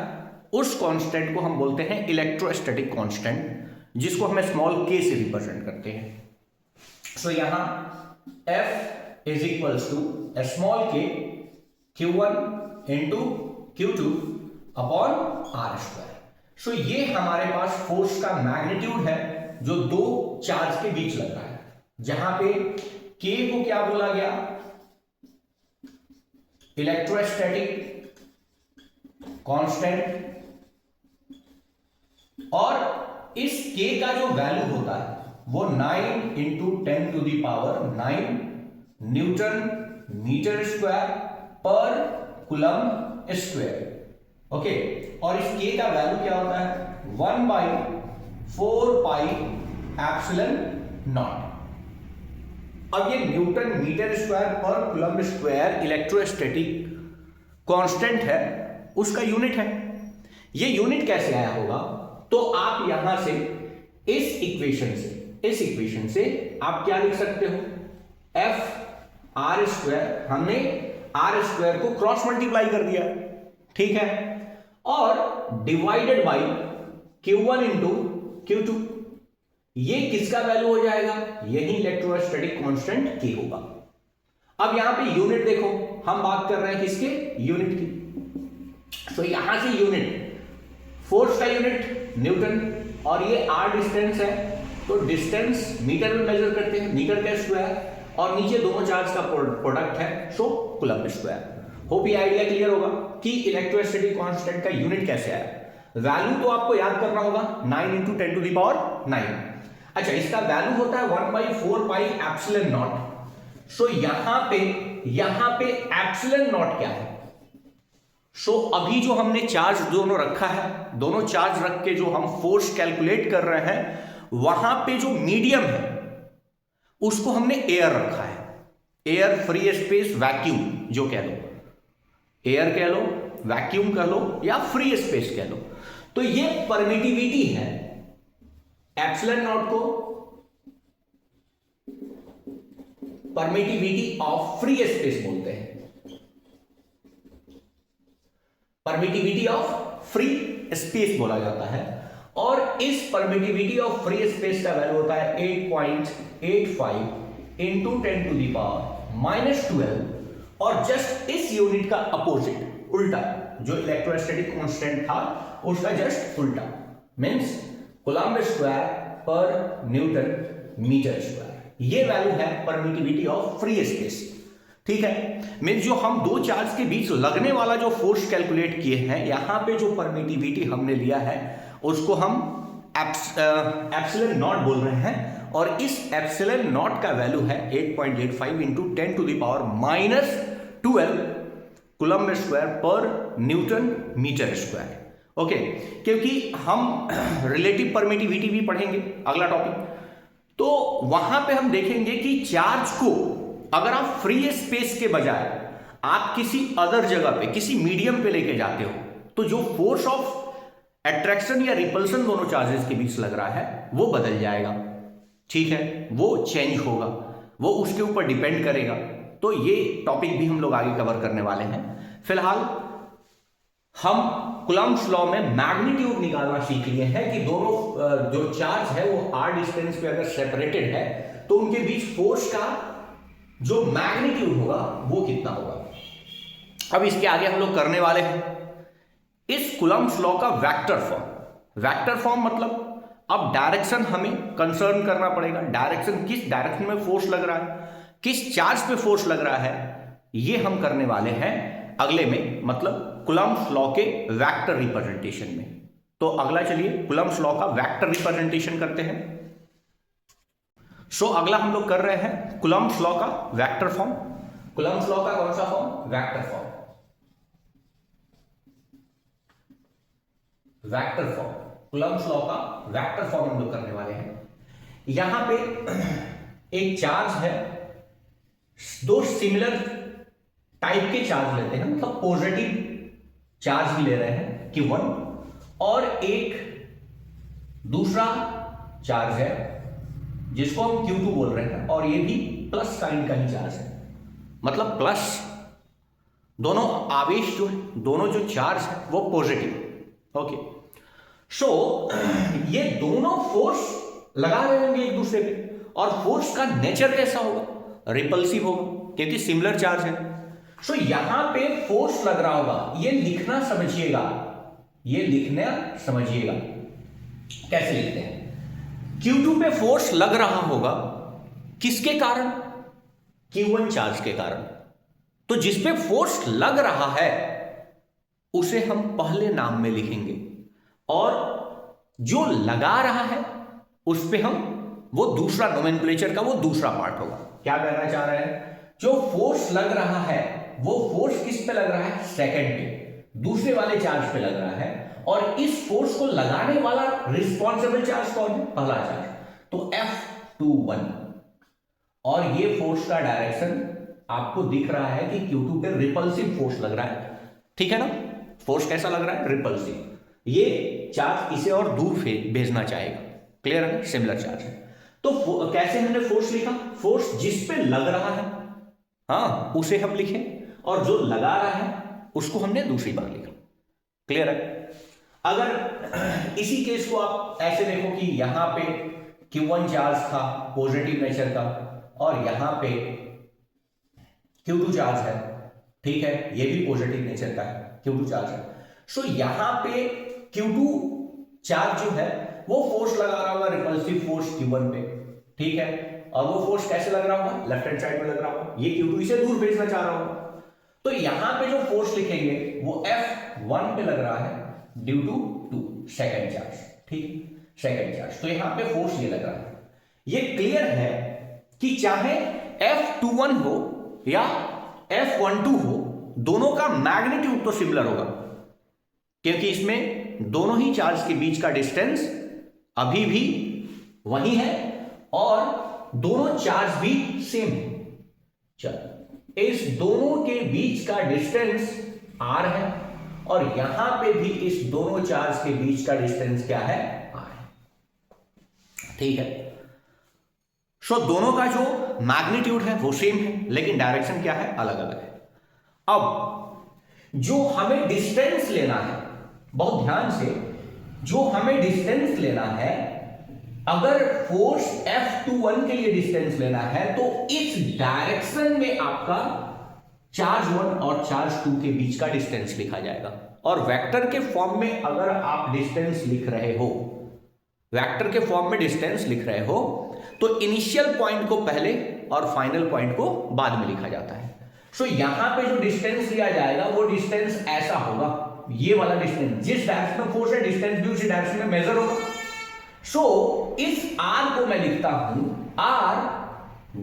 [SPEAKER 1] उस कांस्टेंट को हम बोलते हैं इलेक्ट्रोस्टैटिक कांस्टेंट, जिसको हम स्मॉल k से रिप्रेजेंट करते हैं। सो यहां F is equals to small k Q1 into Q2 upon R square. So ये हमारे पास फोर्स का मैग्नीट्यूड है जो दो चार्ज के बीच लग रहा है, जहां पे k को क्या बोला गया, इलेक्ट्रोस्टैटिक कांस्टेंट, और इस k का जो वैल्यू होता है वो 9 into 10 to the power 9 newton meter square per coulomb square. Okay, और इस k का वैल्यू क्या होता है 1/4 पाई एप्सिलॉन नॉट। अब ये Newton meter square per coulomb square electrostatic constant है, उसका यूनिट है। ये यूनिट कैसे आया होगा, तो आप यहां से इस इक्वेशन से आप क्या लिख सकते हो, F R स्क्वायर, हमने R स्क्वायर को क्रॉस मल्टीप्लाई कर दिया, ठीक है, और divided by Q1 into Q2। ये किसका वैल्यू हो जाएगा, यही इलेक्ट्रोस्टैटिक कांस्टेंट K होगा। अब यहां पे यूनिट देखो, हम बात कर रहे हैं किसके, यूनिट की। तो यहां से यूनिट, फोर्स का यूनिट न्यूटन, और ये R डिस्टेंस है तो डिस्टेंस मीटर में मेजर करते हैं, मीटर का स्क्वायर, और नीचे दोनों चार्ज का प्रोडक्ट है सो कूलम्ब स्क्वायर। होप ये आइडिया क्लियर होगा कि इलेक्ट्रोस्टैटिक कांस्टेंट का यूनिट कैसे आया। वैल्यू तो आपको याद करना होगा 9 इंटू 10 टू दी पावर 9। अच्छा, इसका वैल्यू होता है 1/4 पाई एप्सिलॉन नॉट। सो यहां पे एप्सिलॉन नॉट क्या है, सो अभी जो हमने चार्ज दोनों रखा है, दोनों चार्ज रख के जो हम फोर्स कैलकुलेट कर रहे हैं, वहां पे जो मीडियम है उसको हमने एयर रखा है। एयर, फ्री स्पेस, वैक्यूम जो कह लो, एयर कह लो, वैक्यूम कह लो या फ्री स्पेस कह लो। तो ये परमिटिविटी है, एप्सिलॉन नॉट को परमिटिविटी ऑफ फ्री स्पेस बोलते हैं। परमिटिविटी ऑफ फ्री स्पेस बोला जाता है, और इस परमिटिविटी ऑफ फ्री स्पेस का वैल्यू होता है 8.85 इंटू 10 टू दी पावर -12, और जस्ट इस यूनिट का अपोजिट उल्टा, जो इलेक्ट्रोस्टैटिक कांस्टेंट था उसका जस्ट उल्टा, means coulomb square per newton meter square. ये वैल्यू है परमिटिविटी ऑफ फ्री स्पेस। ठीक है, मींस जो हम दो चार्ज के बीच लगने वाला जो फोर्स कैलकुलेट किए हैं, यहां पे जो परमिटिविटी हमने लिया है उसको हम एप्सिलॉन नॉट बोल रहे हैं, और इस एप्सिलॉन नॉट का वैल्यू है 8.85 into 10 to the power -12 coulomb square per newton meter square. Okay, क्योंकि हम रिलेटिव परमिटिविटी भी पढ़ेंगे अगला टॉपिक, तो वहां पे हम देखेंगे कि चार्ज को अगर आप फ्री स्पेस के बजाय आप किसी अदर जगह पे, किसी मीडियम पे लेके जाते हो, तो जो फोर्स ऑफ अट्रैक्शन या रिपल्सन दोनों चार्जेस के बीच लग रहा है वो बदल जाएगा। ठीक है, वो चेंज होगा, वो उसके ऊपर डिपेंड करेगा। तो ये टॉपिक भी हम लोग आगे कवर करने वाले हैं। फिलहाल हम कूलम्ब्स लॉ में मैग्नीट्यूड निकालना सीख लिए हैं कि दोनों जो चार्ज है वो r डिस्टेंस पे अगर सेपरेटेड है तो उनके बीच फोर्स का जो मैग्नीट्यूड होगा वो कितना होगा। अब इसके आगे हम लोग करने वाले हैं इस कूलम्ब्स लॉ का वेक्टर फॉर्म। वेक्टर फॉर्म मतलब अब डायरेक्शन हमें कंसर्न करना पड़ेगा, डायरेक्शन, किस डायरेक्शन में फोर्स लग रहा है, किस चार्ज पे फोर्स लग रहा है, ये हम करने वाले हैं अगले में, मतलब कूलम्ब्स लॉ के वेक्टर रिप्रेजेंटेशन में। तो अगला चलिए कूलम्ब्स लॉ का वेक्टर रिप्रेजेंटेशन करते हैं। सो अगला हम लोग कर रहे हैं कूलम्ब्स लॉ का वेक्टर फॉर्म। कूलम्ब्स लॉ का कौन सा form? Vector form. Vector form, Coulomb's law का वेक्टर फॉर्म हम लोग करने वाले हैं। यहां पे एक चार्ज है, दो सिमिलर टाइप के चार्ज लेते हैं, मतलब पॉजिटिव चार्ज भी ले रहे हैं Q1, और एक दूसरा चार्ज है जिसको हम Q2 बोल रहे हैं, और ये भी प्लस साइन का ही चार्ज है, मतलब प्लस। दोनों आवेश जो है, दोनों जो चार्ज है वो पॉजिटिव। ओके, सो ये दोनों फोर्स लगा रहे होंगे एक दूसरे पे, और फोर्स का नेचर कैसा होगा? रिपल्सिव होगा, क्योंकि सिमिलर चार्ज है। सो यहां पे फोर्स लग रहा होगा, ये लिखना समझिएगा, ये लिखना समझिएगा। कैसे लिखते हैं? Q2 पे फोर्स लग रहा होगा किसके कारण? Q1 चार्ज के कारण। तो जिस पे फोर्स लग रहा है उसे हम पहले नाम में लिखेंगे, और जो लगा रहा है उस पे हम वो दूसरा नोमेनक्लेचर का वो दूसरा पार्ट होगा। क्या कहना चाह रहे हैं? जो फोर्स लग रहा है वो फोर्स किस पे लग रहा है? सेकंड पे, दूसरे वाले चार्ज पे लग रहा है, और इस फोर्स को लगाने वाला रिस्पॉन्सिबल चार्ज कौन है? पहला चार्ज, तो F21। और ये फोर्स का डायरेक्शन आपको दिख रहा है कि Q2 पे रिपल्सिव फोर्स लग रहा है। ठीक है ना? फोर्स कैसा लग रहा है? रिपल्सिव। ये चार्ज इसे और दूर भेजना चाहेगा। क्लियर है? सिमिलर चार्ज है। तो कैसे हमने फोर्स लिखा? फोर्स जिस पे लग रहा है, हाँ, उसे हम लिखें, और जो लगा रहा है उसको हमने दूसरी बार लिखा। क्लियर है? अगर इसी केस को आप ऐसे देखो कि यहां पे Q1 चार्ज था पॉजिटिव नेचर का, और यहां पे Q2 चार्ज है, ठीक है, ये भी पॉजिटिव नेचर का है, Q2 चार्ज है। सो यहां पे Q2 चार्ज जो है वो फोर्स लगा रहा होगा, रिपल्सिव फोर्स Q1 पे, ठीक है, और वो फोर्स कैसे लग रहा होगा? लेफ्ट हैंड साइड में लग रहा होगा, ये Q2 इसे दूर भेजना चाह रहा होगा। तो यहां पे जो फोर्स लिखेंगे वो F1 पे लग रहा है ड्यू टू सेकंड चार्ज। ठीक, सेकंड चार्ज, तो यहां पे फोर्स ये लग रहा है। ये क्लियर है कि चाहे F21 हो या F12 हो, दोनों का मैग्नीट्यूड तो सिमिलर होगा, क्योंकि इसमें दोनों ही चार्ज के बीच का डिस्टेंस अभी भी वही है, और दोनों चार्ज भी सेम है। चलो, इस दोनों के बीच का डिस्टेंस r है, और यहां पे भी इस दोनों चार्ज के बीच का डिस्टेंस क्या है? r है। ठीक है, सो दोनों का जो मैग्नीट्यूड है वो सेम है, लेकिन डायरेक्शन क्या है? अलग अलग है। अब जो हमें डिस्टेंस लेना है, बहुत ध्यान से, जो हमें डिस्टेंस लेना है, अगर फोर्स F21 के लिए डिस्टेंस लेना है तो इस डायरेक्शन में आपका चार्ज 1 और चार्ज 2 के बीच का डिस्टेंस लिखा जाएगा। और वेक्टर के फॉर्म में अगर आप डिस्टेंस लिख रहे हो, वेक्टर के फॉर्म में डिस्टेंस लिख रहे हो, तो इनिशियल पॉइंट को पहले और फाइनल पॉइंट को बाद में लिखा जाता है। सो यहां पे जो डिस्टेंस लिया जाएगा वो डिस्टेंस ऐसा होगा, ये वाला डिस्टेंस, जिस डायरेक्शन में फोर्स है डिस्टेंस भी उसी डायरेक्शन में मेजर होगा। सो इस r को मैं लिखता हूं r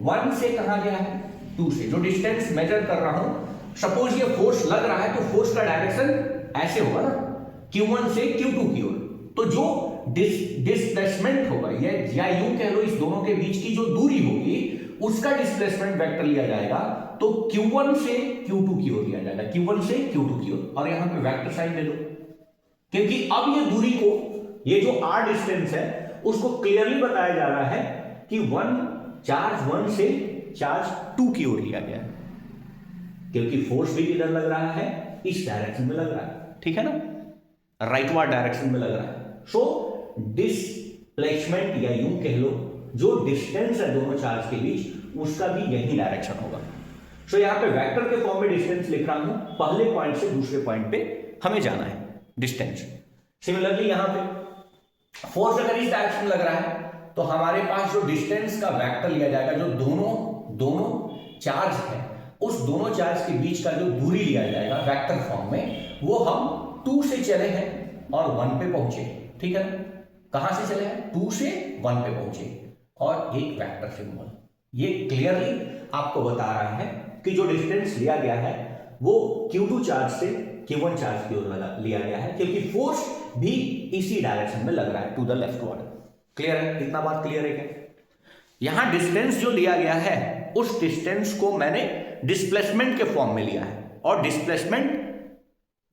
[SPEAKER 1] 1 से कहां गया है, 2 से, जो डिस्टेंस मेजर कर रहा हूं। सपोज ये फोर्स लग रहा है तो फोर्स का डायरेक्शन ऐसे होगा ना, Q1 से Q2 की ओर। तो जो डिस्प्लेसमेंट होगा या यूं कह लो इस दोनों के बीच की जो दूरी होगी उसका डिस्प्लेसमेंट वेक्टर लिया जाएगा। तो Q1 से Q2 की ओर लिया जाएगा, Q1 से Q2 की ओर, और यहां पे वेक्टर साइन ले लो, क्योंकि अब ये दूरी को, ये जो r डिस्टेंस है उसको क्लियरली बताया जा रहा है कि चार्ज 1 से चार्ज 2 की ओर लिया गया है, क्योंकि फोर्स भी किधर लग रहा है, इस डायरेक्शन में लग रहा है, ठीक है ना, राइटवार्ड डायरेक्शन में लग रहा है। सो डिस्प्लेसमेंट या यूं कह लो जो डिस्टेंस है दोनों चार्ज के बीच उसका भी यही डायरेक्शन होगा। सो यहां पे वेक्टर के फॉर्म में डिस्टेंस लिख रहा हूं, पहले पॉइंट से दूसरे पॉइंट पे हमें जाना है डिस्टेंस। सिमिलरली यहां पे फोर्स अगर इस डायरेक्शन में लग रहा है तो हमारे पास जो डिस्टेंस का वेक्टर लिया जाएगा, जो दोनों चार्ज है उस दोनों चार्ज के बीच का जो दूरी लिया जाएगा वेक्टर फॉर्म में, वो हम 2 से चले हैं और 1 पे पहुंचे, ठीक है ना, कहां से चले हैं, 2 से 1 पे पहुंचे, और एक वेक्टर सिंबल ये क्लियरली आपको बता रहा है कि जो डिस्टेंस लिया गया है वो Q2 चार्ज से Q1 चार्ज की ओर लिया गया है, क्योंकि फोर्स भी इसी डायरेक्शन में लग रहा है, टू द लेफ्टवर्ड। क्लियर है, इतना बात क्लियर है क्या? यहां डिस्टेंस जो लिया गया है उस डिस्टेंस को मैंने डिस्प्लेसमेंट के फॉर्म में लिया है, और डिस्प्लेसमेंट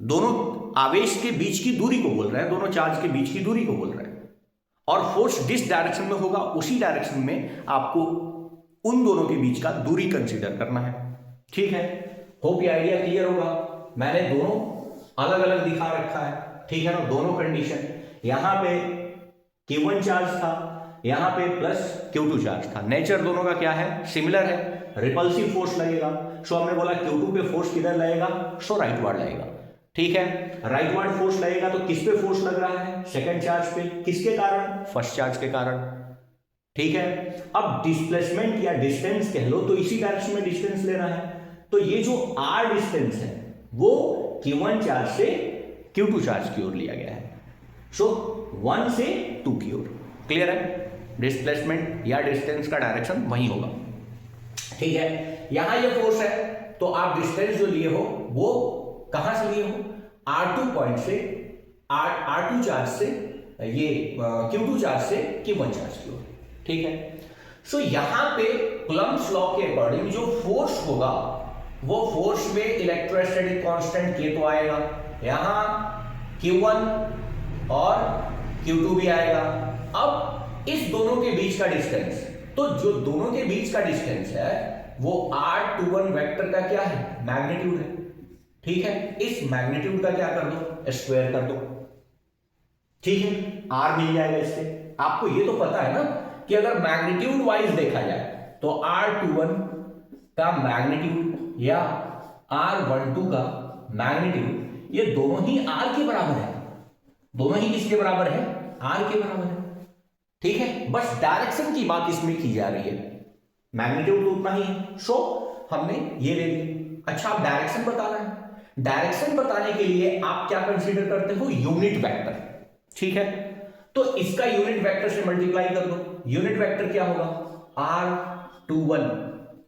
[SPEAKER 1] दोनों आवेश के बीच की दूरी को बोल रहे हैं, दोनों चार्ज के बीच की दूरी को बोल रहे हैं, और फोर्स जिस डायरेक्शन में होगा उसी डायरेक्शन में आपको उन दोनों के बीच का दूरी कंसीडर करना है, ठीक है। होप ये आइडिया क्लियर होगा। मैंने दोनों अलग अलग दिखा रखा है, ठीक है ना, दोनों कंडीशन, यहां पे Q1 चार्ज था, यहां पे प्लस Q2 चार्ज था, नेचर दोनों का क्या है, सिमिलर है, रिपल्सिव फोर्स लगेगा। सो हमने बोला Q2 पे फोर्स किधर लगेगा, सो राइटवर्ड लगेगा, ठीक है। राइटवर्ड फोर्स लगेगा तो किस पे फोर्स लग रहा है, सेकंड चार्ज पे, किसके कारण, फर्स्ट चार्ज के कारण, ठीक है। अब डिस्प्लेसमेंट या डिस्टेंस कह लो तो इसी डायरेक्शन में डिस्टेंस लेना है, तो ये जो r डिस्टेंस है वो Q1 चार्ज से Q2 चार्ज की ओर लिया गया है, सो 1 से 2 की ओर। क्लियर है, डिस्प्लेसमेंट या डिस्टेंस का डायरेक्शन वही होगा, ठीक है। यहां ये फोर्स है तो आप डिस्टेंस जो लिए हो वो कहां से लिए हो, R2 पॉइंट से, R2 चार्ज से, ये Q2 चार्ज से Q1 चार्ज की ओर, ठीक है। सो यहां पे कूलम्ब्स लॉ के अकॉर्डिंग जो फोर्स होगा वो फोर्स में इलेक्ट्रोस्टैटिक कांस्टेंट K तो आएगा, यहां Q1 और Q2 भी आएगा। अब इस दोनों के बीच का डिस्टेंस, तो जो दोनों के बीच का डिस्टेंस है वो R21 वेक्टर का क्या है, मैग्नीट्यूड है, ठीक है। इस मैग्नीट्यूड का क्या कर दो, स्क्वायर कर दो, ठीक है, R मिल जाएगा इससे। आपको ये तो पता है ना कि अगर मैग्नीट्यूड वाइज देखा जाए तो R21 का मैग्नीट्यूड या R12 का मैग्नीट्यूड ये दोनों ही R के बराबर है, दोनों ही किसके बराबर है, R के बराबर है, ठीक है। बस डायरेक्शन की बात इसमें की जा रही है, मैग्नीट्यूड तो उतना ही है, सो हमने ये ले लिया। अच्छा, आप डायरेक्शन बताना है, डायरेक्शन बताने के लिए आप क्या कंसीडर करते हो, यूनिट वेक्टर, ठीक है। तो इसका यूनिट वेक्टर से मल्टीप्लाई कर दो, यूनिट वेक्टर क्या होगा, R21,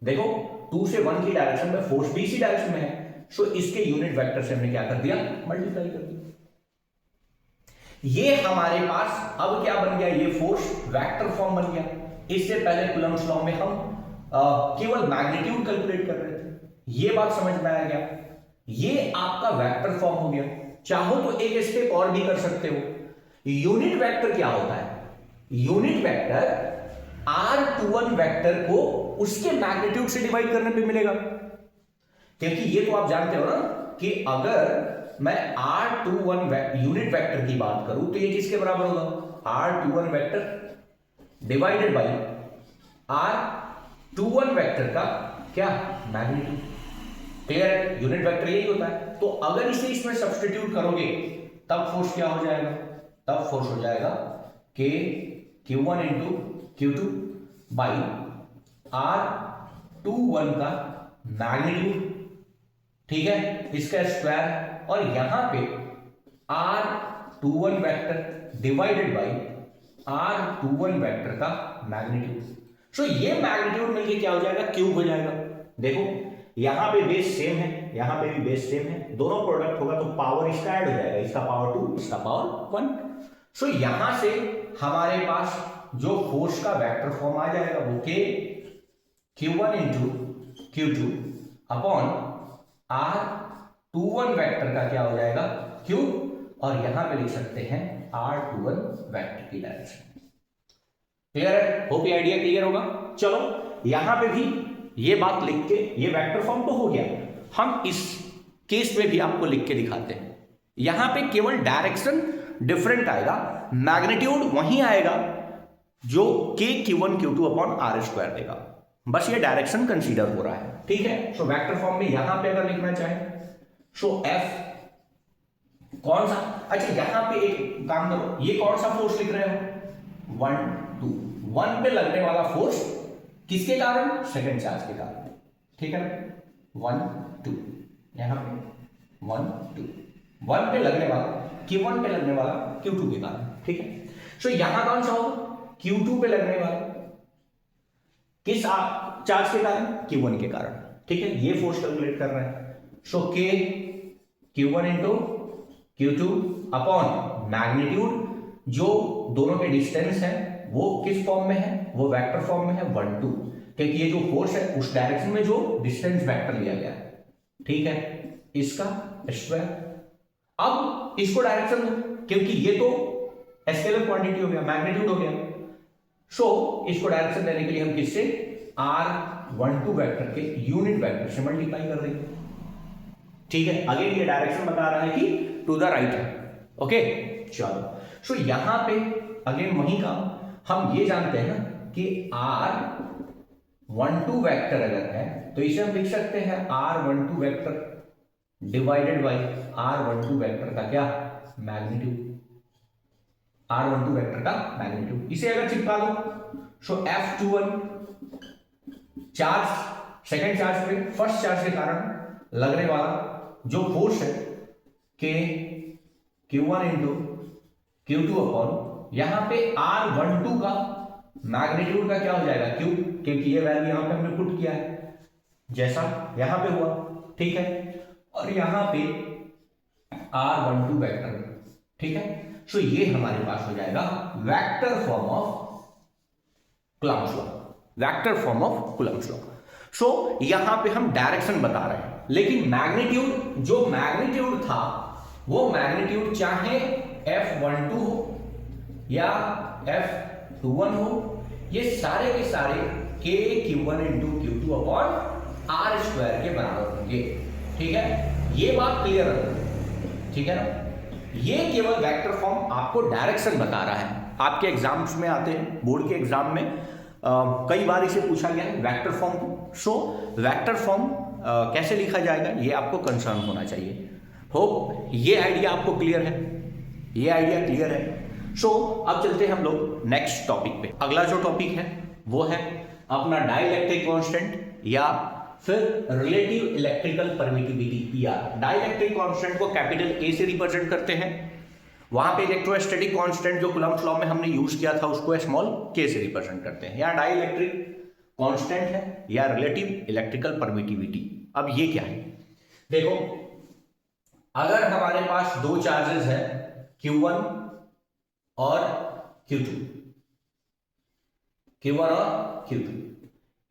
[SPEAKER 1] देखो 2 से 1 की डायरेक्शन में फोर्स भी इसी डायरेक्शन में है, सो इसके यूनिट वेक्टर से हमने क्या कर दिया, मल्टीप्लाई कर दिया। ये हमारे पास अब क्या बन गया, ये फोर्स वेक्टर फॉर्म बन गया। इससे पहले कूलम्ब्स लॉ में हम केवल मैग्नीट्यूड कैलकुलेट कर रहे थे, ये बात समझ में आ गया, ये आपका वेक्टर फॉर्म हो गया। चाहो तो एक स्टेप और भी कर सकते हो। यूनिट वेक्टर क्या होता है, यूनिट वेक्टर R21 वेक्टर को उसके मैग्नीट्यूड से डिवाइड करने पे मिलेगा। क्योंकि ये तो आप जानते हो ना कि अगर मैं R21 यूनिट वेक्टर की बात करूं तो ये किसके बराबर होगा, R21 vector divided by R21 vector का क्या, मैग्नीट्यूड। क्लियर है, यूनिट वेक्टर यही होता है। तो अगर इसे इसमें सब्स्टिट्यूट करोगे तब फोर्स क्या हो जाएगा, तब फोर्स हो जाएगा K Q1 into Q2 by R21 का मैग्नीट्यूड, ठीक है, इसका स्क्वायर, और यहां पे R21 vector divided by R21 vector का मैग्नीट्यूड। सो ये मैग्नीट्यूड मिलके क्या हो जाएगा, क्यूब हो जाएगा। देखो यहां पे बेस सेम है, यहां पे भी बेस सेम है, दोनों प्रोडक्ट होगा तो पावर इसका ऐड हो जाएगा, इसका पावर 2 इसका पावर 1। सो यहां से हमारे पास जो फोर्स का वेक्टर फॉर्म आ जाएगा वो के Q1 into Q2 upon R21 vector का क्या हो जाएगा, क्यूब, और यहां पे लिख सकते हैं R21 वेक्टर की डायरेक्शन। क्लियर है, होप ये आइडिया क्लियर होगा। चलो यहां पे भी ये बात लिख के, ये वेक्टर फॉर्म तो हो गया, हम इस केस में भी आपको लिख के दिखाते हैं। यहां पे केवल डायरेक्शन डिफरेंट आएगा, मैग्नीट्यूड वही आएगा जो K Q1 Q2 upon R square देगा, बस ये डायरेक्शन कंसीडर हो रहा है, ठीक है। सो वेक्टर फॉर्म में यहां पे अगर लिखना चाहे सो F कौन सा, अच्छा यहां पे एक काम करो, ये कौन सा फोर्स लिख रहे हो, 1 2 1 पे लगने वाला फोर्स किसके कारण, सेकंड चार्ज के कारण, ठीक है ना, 1 2 यहां पे 1 2 1 पे लगने वाला Q1 पे लगने वाला Q2 के कारण, ठीक है। सो यहां कौन सा होगा, Q2 पे लगने वाला किस चार्ज के कारण, Q1 के कारण, ठीक है। ये फोर्स कैलकुलेट कर रहे हैं। सो K Q1 into Q2 upon magnitude, जो दोनों के डिस्टेंस है वो किस फॉर्म में है, वो वेक्टर फॉर्म में है 1 2, क्योंकि ये जो फोर्स है उस डायरेक्शन में जो डिस्टेंस वेक्टर लिया गया है, ठीक है, इसका स्क्वायर। अब इसको डायरेक्शन दो, क्योंकि ये तो स्केलर क्वांटिटी हो गया, मैग्नीट्यूड हो गया। सो इसको डायरेक्शन देने के लिए हम किससे, R12 वेक्टर के यूनिट वेक्टर से मल्टीप्लाई कर देंगे, ठीक है। अगेन ये डायरेक्शन बता रहा है कि टू द राइट है, ओके। चलो सो यहां पे अगेन वही का हम ये जानते हैं ना कि R12 वेक्टर अगर है तो इसे हम लिख सकते हैं R12 vector divided by R12 vector का क्या, मैग्नीट्यूड, R12 वेक्टर का मैग्नीट्यूड। इसे अगर चिपका दो सो F21 चार्ज, सेकंड चार्ज पे फर्स्ट चार्ज के कारण लगने वाला जो फोर्स है K Q1 into Q2 upon यहां पे R12 का मैग्नीट्यूड का क्या हो जाएगा, क्यूब, क्योंकि ये वैल्यू यहां पे हमने पुट किया है जैसा यहां पे हुआ, ठीक है। और यहां पे R12 वेक्टर, ठीक है। सो ये हमारे पास हो जाएगा vector form of Coulomb's law, vector form of Coulomb's law. So यहां पे हम डायरेक्शन बता रहे हैं, लेकिन मैग्नीट्यूड, जो मैग्नीट्यूड था वो मैग्नीट्यूड चाहे F12 हो या F21 हो, ये सारे के सारे K Q1 into Q2 upon R square के बराबर होंगे, ठीक है। ये बात क्लियर है, ठीक है ना। ये केवल वेक्टर फॉर्म आपको डायरेक्शन बता रहा है, आपके एग्जाम्स में आते हैं, बोर्ड के एग्जाम में कई बार इसे पूछा गया है वेक्टर फॉर्म को। सो वेक्टर फॉर्म कैसे लिखा जाएगा ये आपको कंसर्न होना चाहिए। होप ये आइडिया आपको क्लियर है, ये आइडिया क्लियर है। सो अब चलते हैं हम लोग नेक्स्ट टॉपिक पे। अगला जो टॉपिक है वो है अपना डाइलेक्ट्रिक कांस्टेंट या फिर relative electrical permittivity, PR। Dielectric constant को कैपिटल A से रिप्रेजेंट करते हैं, वहां पे इलेक्ट्रोस्टैटिक कांस्टेंट जो कूलम्ब्स लॉ में हमने यूज किया था उसको स्मॉल k से रिप्रेजेंट करते हैं। या डाइलेक्ट्रिक कांस्टेंट है या रिलेटिव इलेक्ट्रिकल परमिटिविटी। अब ये क्या है, देखो अगर हमारे पास दो चार्जेस है Q1 और Q2, Q1 और Q2,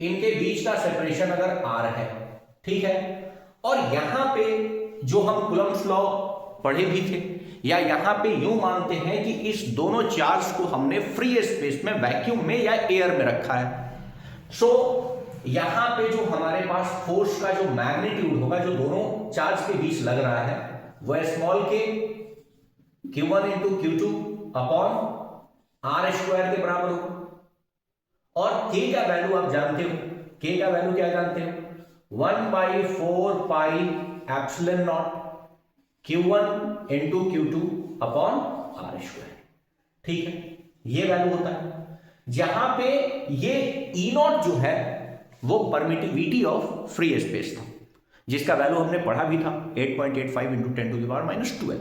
[SPEAKER 1] इनके बीच का सेपरेशन अगर R है, ठीक है, और यहां पे जो हम कूलम्ब्स लॉ पढ़े भी थे, या यहां पे यूं मानते हैं कि इस दोनों चार्ज को हमने फ्री स्पेस में, वैक्यूम में या एयर में रखा है। सो यहां पे जो हमारे पास फोर्स का जो मैग्नीट्यूड होगा, जो दोनों चार्ज के बीच लग रहा है, वह स्मॉल के Q1 into Q2 upon R square के बराबर होगा। और K का वैल्यू आप जानते हो, K का वैल्यू क्या जानते हो, 1/4 pi epsilon naught Q1 into Q2 upon R square. ठीक है, ये वैल्यू होता है। जहां पे ये E नॉट जो है वो परमिटिविटी ऑफ फ्री स्पेस था, जिसका वैल्यू हमने पढ़ा भी था 8.85 इंटू 10⁻²।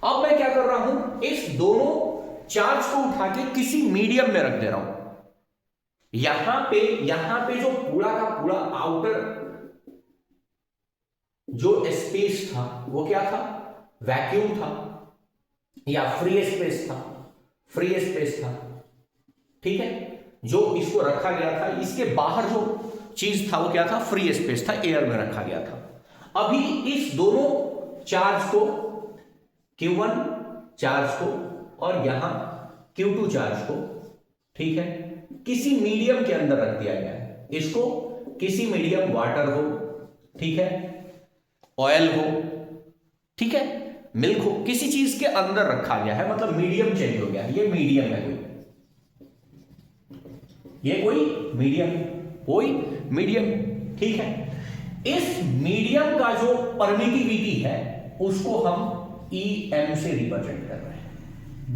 [SPEAKER 1] अब मैं क्या कर रहा हूं, इस दोनों चार्ज को उठा के किसी मीडियम में रख दे रहा हूं। यहां पे जो पूरा का पूरा आउटर जो स्पेस था वो क्या था, वैक्यूम था या फ्री स्पेस था। ठीक है, जो इसको रखा गया था, इसके बाहर जो चीज था वो क्या था, फ्री स्पेस था, एयर में रखा गया था। अभी इस दोनों चार्ज को, Q1 चार्ज को और यहां Q2 चार्ज को, ठीक है, किसी मीडियम के अंदर रख दिया गया है। इसको किसी मीडियम, वाटर हो, ठीक है, ऑयल हो, ठीक है, मिल्क हो, किसी चीज के अंदर रखा गया है, मतलब मीडियम चेंज हो गया है। ये मीडियम है कोई मीडियम, ठीक है। इस मीडियम का जो परमिटिविटी है उसको हम EM से रिप्रेजेंट कर रहे हैं।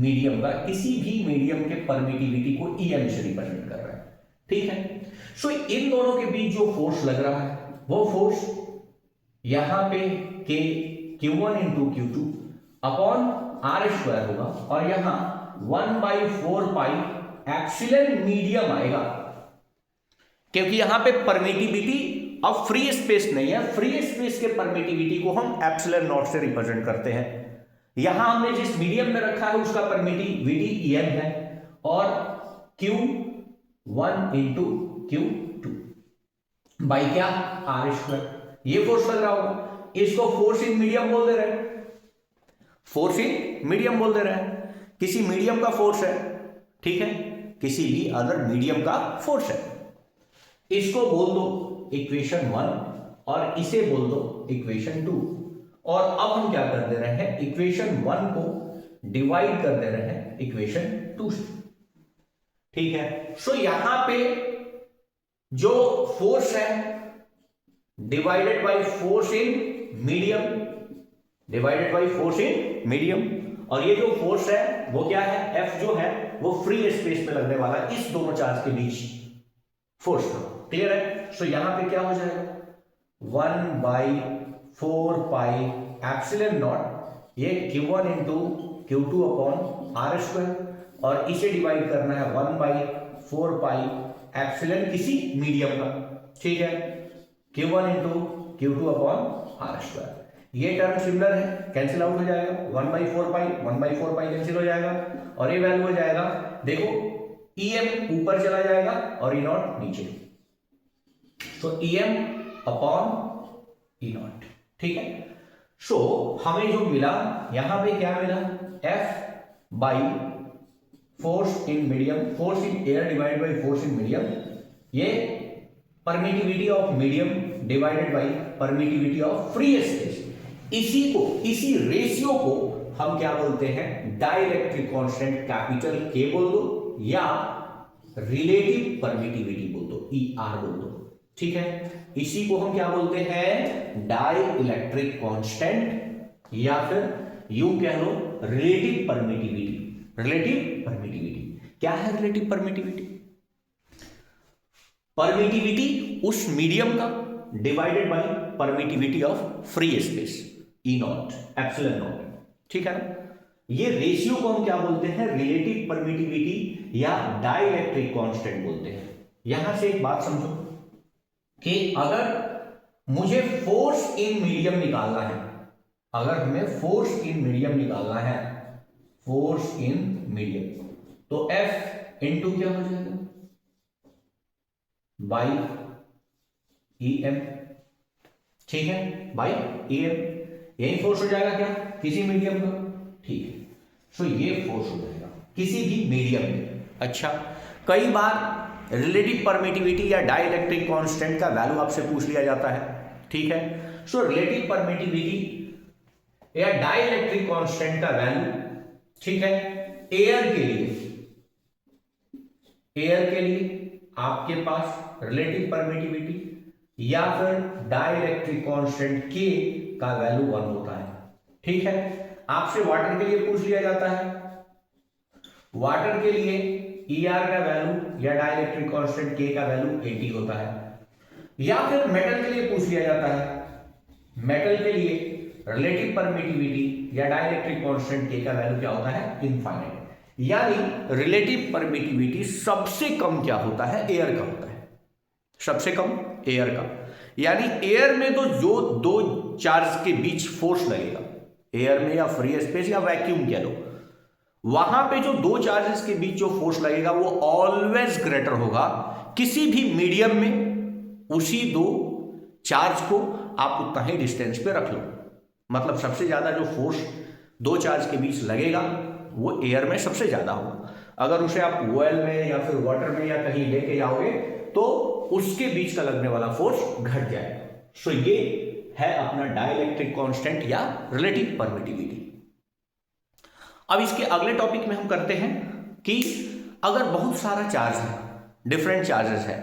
[SPEAKER 1] मीडियम का, किसी भी मीडियम के परमिटिविटी को EM से रिप्रेजेंट कर रहे हैं। ठीक है, सो इन दोनों के बीच जो फोर्स लग रहा है वो फोर्स यहां पे Q1 into Q2 upon R square होगा, और यहां 1/4 पाई एप्सिलॉन मीडियम आएगा, क्योंकि यहां पे परमिटिविटी अब फ्री स्पेस नहीं है। फ्री स्पेस के परमिटिविटी को हम एप्सिलॉन नॉट से रिप्रेजेंट करते हैं। यहां हमने जिस मीडियम में रखा है उसका परमिटिविटी EM है, और Q1 इंटू Q2 बाई क्या, आर स्क्वायर। ये फोर्स लग रहा होगा, इसको फोर्स इन मीडियम बोल दे रहे हैं, किसी मीडियम का फोर्स है, ठीक है, किसी भी अदर मीडियम का फोर्स है। इसको बोल दो इक्वेशन 1 और इसे बोल दो इक्वेशन 2। और अब हम क्या कर दे रहे हैं, इक्वेशन 1 को डिवाइड कर दे रहे हैं इक्वेशन 2 से। ठीक है, सो यहां पे जो फोर्स है divided by force in medium, और ये जो फोर्स है वो क्या है, F जो है वो फ्री स्पेस में लगने वाला इस दोनों चार्ज के बीच फोर्स था। क्लियर है, सो यहां पे क्या हो जाएगा, 1/4 पाई एप्सिलॉन नॉट, ये Q1 into Q2 upon R square, और इसे डिवाइड करना है 1/4 पाई एप्सिलॉन किसी मीडियम का, ठीक है, Q1 into Q2 upon R square. ये टर्म सिमिलर है, कैंसिल आउट हो जाएगा, 1/4 पाई कैंसिल हो जाएगा, और ये वैल्यू हो जाएगा, देखो EM ऊपर चला जाएगा और E नॉट नीचे, तो EM अपॉन E नॉट। ठीक है, सो हमें जो मिला यहां पे क्या मिला, F by force in medium, force in air divided by force in medium, ये permittivity of medium divided by permittivity of free space. इसी रेशियो को हम क्या बोलते हैं, डाइलेक्ट्रिक कांस्टेंट कैपिटल K बोल दो या रिलेटिव परमिटिविटी बोल दो, ER बोल दो। ठीक है, इसी को हम क्या बोलते हैं, डाई इलेक्ट्रिक कांस्टेंट, या फिर यूं कह लो रिलेटिव परमिटिविटी। क्या है रिलेटिव परमिटिविटी? परमिटिविटी उस मीडियम का divided by permittivity of free space, E not epsilon not. ठीक है ना, ये रेशियो को हम क्या बोलते हैं, रिलेटिव परमिटिविटी या डाइलेक्ट्रिक कांस्टेंट बोलते हैं। यहां से एक बात समझो कि अगर मुझे फोर्स इन मीडियम निकालना है, अगर हमें फोर्स इन मीडियम निकालना है, फोर्स इन मीडियम, तो F इंटू क्या हो जाएगा, बाई EM। ठीक है, बाई EM, यही फोर्स हो जाएगा क्या, किसी मीडियम का। ठीक है, सो ये फोर्स हो जाएगा किसी भी मीडियम में। अच्छा, कई बार रिलेटिव परमिटिविटी या डाइलेक्ट्रिक कांस्टेंट का वैल्यू आपसे पूछ लिया जाता है, ठीक है। सो रिलेटिव परमिटिविटी या डाइलेक्ट्रिक कांस्टेंट का वैल्यू, ठीक है, एयर के लिए आपके पास रिलेटिव परमिटिविटी या फिर डाइलेक्ट्रिक कांस्टेंट के का वैल्यू 1 होता है, ठीक है। आपसे वाटर के लिए पूछ लिया जाता है, वाटर के लिए ER का वैल्यू या डाइलेक्ट्रिक कांस्टेंट के का वैल्यू 80 होता है। या फिर मेटल के लिए पूछ लिया जाता है, मेटल के लिए रिलेटिव परमिटिविटी या डाइलेक्ट्रिक कांस्टेंट के का वैल्यू क्या होता है, इनफाइनाइट। यानी रिलेटिव परमिटिविटी सबसे कम क्या होता है, एयर का होता है, सबसे कम एयर का। यानी एयर में तो जो दो चार्ज के बीच फोर्स लगेगा, एयर में या फ्री स्पेस या वैक्यूम कह लो, वहां पे जो दो चार्जेस के बीच जो फोर्स लगेगा वो ऑलवेज ग्रेटर होगा किसी भी मीडियम में। उसी दो चार्ज को आप उतना ही डिस्टेंस पे रख लो, मतलब सबसे ज्यादा जो फोर्स दो चार्ज के बीच लगेगा वो एयर में सबसे ज्यादा होगा। अगर उसे आप ऑयल में या फिर वाटर में या कहीं लेके जाओगे तो उसके बीच का लगने वाला फोर्स घट जाएगा। सो ये है अपना डाइलेक्ट्रिक कांस्टेंट या रिलेटिव परमिटिविटी। अब इसके अगले टॉपिक में हम करते हैं कि अगर बहुत सारा चार्ज है, डिफरेंट चार्जेस है,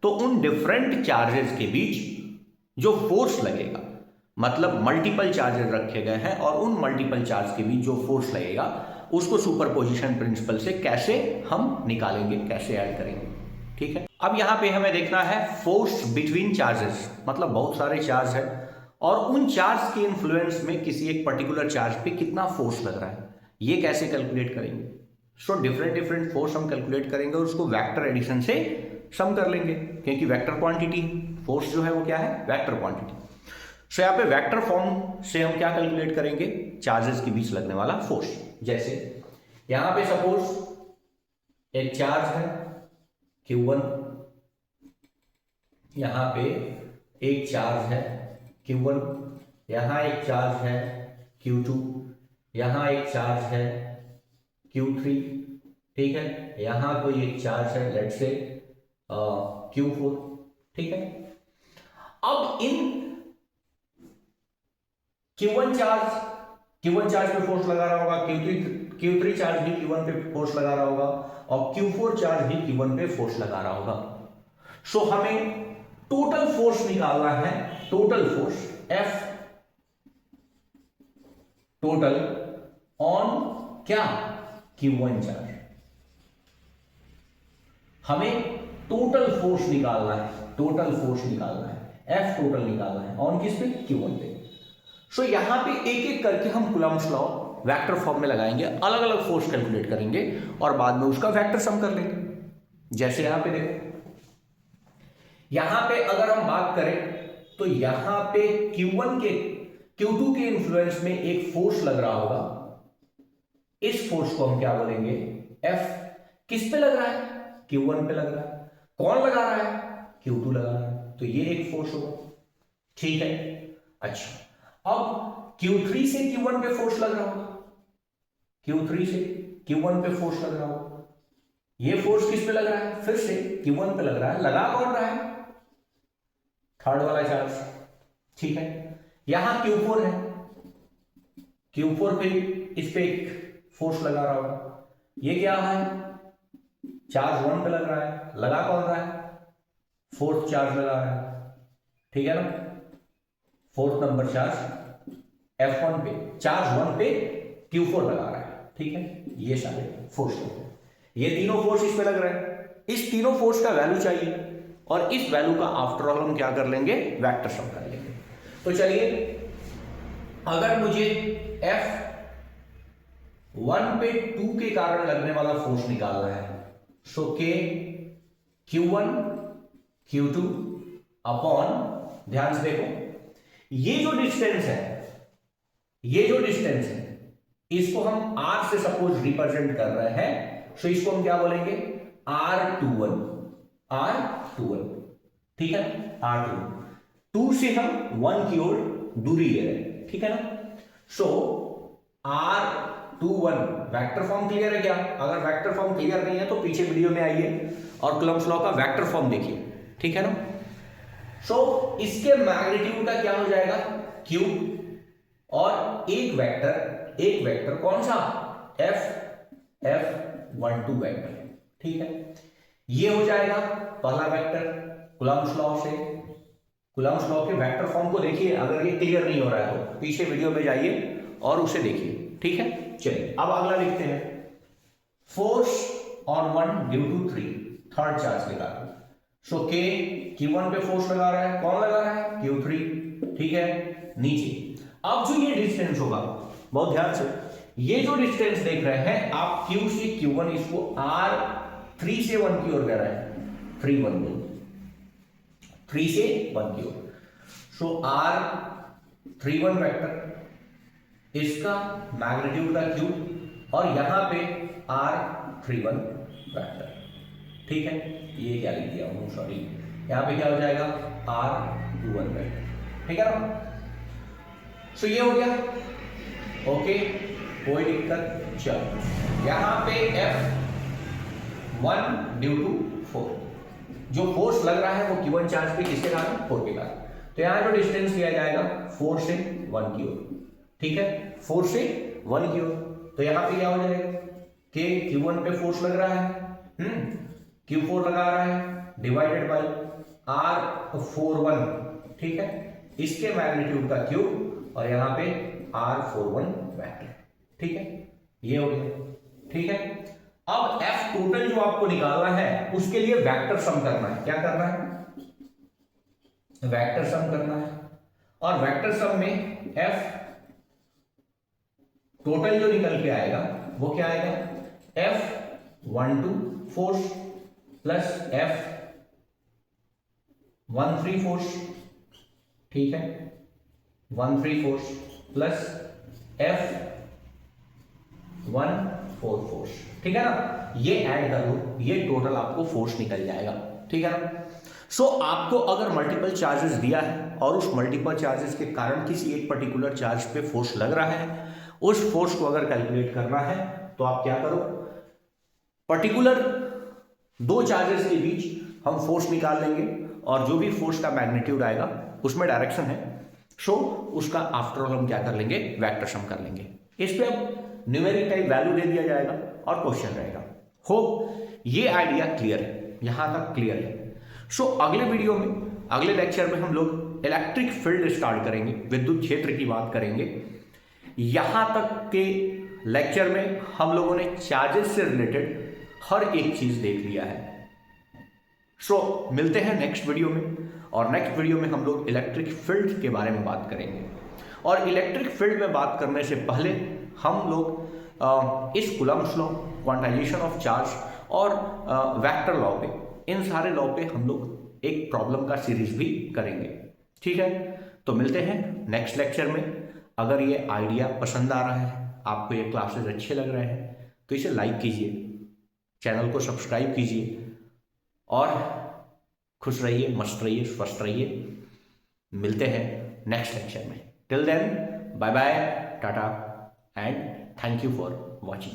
[SPEAKER 1] तो उन डिफरेंट चार्जेस के बीच जो फोर्स लगेगा, मतलब मल्टीपल चार्जेस रखे गए हैं और उन मल्टीपल चार्ज के बीच जो फोर्स लगेगा उसको सुपरपोजिशन प्रिंसिपल से कैसे हम निकालेंगे, कैसे ऐड करेंगे, ठीक है। अब यहां पे हमें देखना है फोर्स बिटवीन चार्जेस, मतलब बहुत सारे चार्ज है और उन चार्ज के इन्फ्लुएंस में किसी एक पर्टिकुलर चार्ज पे कितना फोर्स लग रहा है, ये कैसे कैलकुलेट करेंगे। सो डिफरेंट फोर्स हम कैलकुलेट करेंगे और उसको वेक्टर एडिशन से सम कर लेंगे, क्योंकि वेक्टर क्वांटिटी, फोर्स जो है वो क्या है, वेक्टर क्वांटिटी। सो यहाँ पे वेक्टर फॉर्म से हम क्या कैलकुलेट करेंगे, चार्जेस के बीच लगने वाला फोर्स। जैसे यहां पे सपोज एक चार्ज है Q1, यहां पे एक चार्ज है Q1, यहां एक चार्ज है Q2, यहां एक चार्ज है Q3, ठीक है, यहां कोई एक चार्ज है लेट्स से Q4, ठीक है। अब इन Q1 चार्ज पे फोर्स लगा रहा होगा, Q3 चार्ज भी Q1 पे फोर्स लगा रहा होगा और Q4 चार्ज भी Q1 पे फोर्स लगा रहा होगा। सो हमें टोटल फोर्स निकालना है, total force F total on क्या, Q1 चार्ज। हमें टोटल फोर्स निकालना है, टोटल फोर्स निकालना है, F टोटल निकालना है ऑन किस पे, Q1 पे। सो यहां पे एक एक करके हम कूलम्ब्स लॉ वेक्टर फॉर्म में लगाएंगे, अलग अलग फोर्स कैलकुलेट करेंगे और बाद में उसका वेक्टर सम कर लेंगे। जैसे यहां पे देखो, यहां पे अगर हम बात करें तो यहां पे Q2 के इन्फ्लुएंस में एक फोर्स लग रहा होगा, इस फोर्स को हम क्या बोलेंगे, F। किस पे लग रहा है, Q1 पे लग रहा है। कौन लगा रहा है, Q2 लगा रहा है, तो ये एक फोर्स होगा, ठीक है। अच्छा, अब Q3 से Q1 पे फोर्स लग रहा होगा, Q3 से Q1 पे फोर्स लग रहा होगा। ये फोर्स किस पे लग रहा है, फिर से Q1 पे लग रहा है। लगा कौन रहा है, थर्ड वाला चार्ज, ठीक है। यहां Q4 है, Q4 पे इस पे एक फोर्स लगा रहा होगा। ये क्या है, चार्ज 1 पे लग रहा है। लगा कौन रहा है, फोर्थ चार्ज लगा रहा है, ठीक है ना, फोर्थ नंबर चार्ज F1 पे, चार्ज 1 पे Q4 लगा रहा है, ठीक है। ये सारे फोर्स लग रहे हैं, ये तीनों फोर्स इस पे लग रहे हैं। इस तीनों फोर्स का वैल्यू चाहिए और इस वैल्यू का आफ्टर ऑल हम क्या कर लेंगे, वेक्टर सम कर लेंगे। तो चलिए, अगर मुझे F1 पे 2 के कारण लगने वाला फोर्स निकालना है, सो K Q1 Q2 अपॉन, ध्यान से देखो, ये जो डिस्टेंस है, इसको हम R से सपोज रिप्रेजेंट कर रहे हैं, सो इसको हम क्या बोलेंगे, R21, ठीक है, R21। 2 से हम 1 की ओर दूरी ले रहे हैं, ठीक है ना। सो R21 वेक्टर फॉर्म क्लियर है क्या, अगर वेक्टर फॉर्म क्लियर नहीं है तो पीछे वीडियो में आइए और कूलम्ब्स लॉ का वेक्टर फॉर्म देखिए, ठीक है ना। सो इसके मैग्नीट्यूड का क्या हो जाएगा, Q, और एक वेक्टर कौन सा, F12 वेक्टर, ठीक है। ये हो जाएगा पहला वेक्टर कूलम्ब्स लॉ से। कूलम्ब्स लॉ के वेक्टर फॉर्म को देखिए, अगर ये क्लियर नहीं हो रहा है तो पीछे वीडियो में जाइए और उसे देखिए, ठीक है। चलिए अब अगला लिखते हैं, force on one due to 3, third charge के कारण। सो K Q1 पे फोर्स लगा रहा है, कौन लगा रहा है, Q3, ठीक है। नीचे अब जो ये डिस्टेंस होगा, बहुत ध्यान से, ये जो डिस्टेंस देख रहे हैं आप, Q से Q1, इसको R3 से 1 की ओर कह रहे हैं, 3 से 1 की ओर। सो R31 वेक्टर, इसका मैग्नीट्यूड का Q, और यहां पे R31 वेक्टर, ठीक है। ये क्या लिख दिया हूं, सॉरी, यहां पे क्या हो जाएगा, R21 वेक्टर, ठीक है ना। सो ये हो गया, ओके, कोई दिक्कत। चलो यहां पे F1 ड्यू टू 4, जो फोर्स लग रहा है वो Q1 चार्ज पे किसके कारण, 4 के कारण। तो यहां जो डिस्टेंस लिया जाएगा 4 से 1 की ओर, ठीक है, 4 से 1 की ओर। तो यहां पे क्या हो जाएगा, कि Q1 पे फोर्स लग रहा है, Q4 लगा रहा है, डिवाइडेड बाई R41, ठीक है, इसके मैग्नीट्यूड का Q, और यहां पे R41 वेक्टर, ठीक है। ये हो गया, ठीक है। अब F टोटल जो आपको निकालना है उसके लिए वेक्टर सम करना है। क्या करना है, वेक्टर सम करना है। और वेक्टर सम में F टोटल जो निकल के आएगा वो क्या आएगा, F12 force plus F13 force, ठीक है, 13 फोर्स प्लस F14 फोर्स, ठीक है ना। ये ऐड कर लो, ये टोटल आपको फोर्स निकल जाएगा, ठीक है ना। सो आपको अगर मल्टीपल चार्जेस दिया है और उस मल्टीपल चार्जेस के कारण किसी एक पर्टिकुलर चार्ज पे फोर्स लग रहा है, उस फोर्स को अगर कैलकुलेट करना है तो आप क्या करो, पर्टिकुलर दो चार्जेस के बीच हम फोर्स निकाल लेंगे, और जो भी फोर्स का मैग्नीट्यूड आएगा उसमें डायरेक्शन है, सो उसका आफ्टर ऑल हम क्या कर लेंगे, वेक्टर सम कर लेंगे। इस पे अब न्यूमेरिक टाइप वैल्यू दे दिया जाएगा और क्वेश्चन रहेगा। होप ये आइडिया क्लियर है, यहां तक क्लियर है। सो अगले वीडियो में, अगले लेक्चर में हम लोग इलेक्ट्रिक फील्ड स्टार्ट करेंगे, विद्युत क्षेत्र की बात करेंगे। यहां तक के लेक्चर में हम लोगों ने चार्जेस से रिलेटेड हर एक चीज देख लिया है। सो मिलते हैं नेक्स्ट वीडियो में, और नेक्स्ट वीडियो में हम लोग इलेक्ट्रिक फील्ड के बारे में बात करेंगे। और इलेक्ट्रिक फील्ड में बात करने से पहले हम लोग इस Coulomb's law, quantization of charge और वेक्टर लॉ पे, इन सारे लॉ पे हम लोग एक प्रॉब्लम का सीरीज भी करेंगे, ठीक है। तो मिलते हैं नेक्स्ट लेक्चर में। अगर ये आइडिया पसंद आ रहा है, आपको ये क्लासेस अच्छे लग रहे हैं, तो इसे लाइक कीजिए, चैनल को सब्सक्राइब कीजिए, और खुश रहिए, मस्त रहिए, स्वस्थ रहिए। मिलते हैं नेक्स्ट लेक्चर में। Till then, bye bye, tata, and thank you for watching.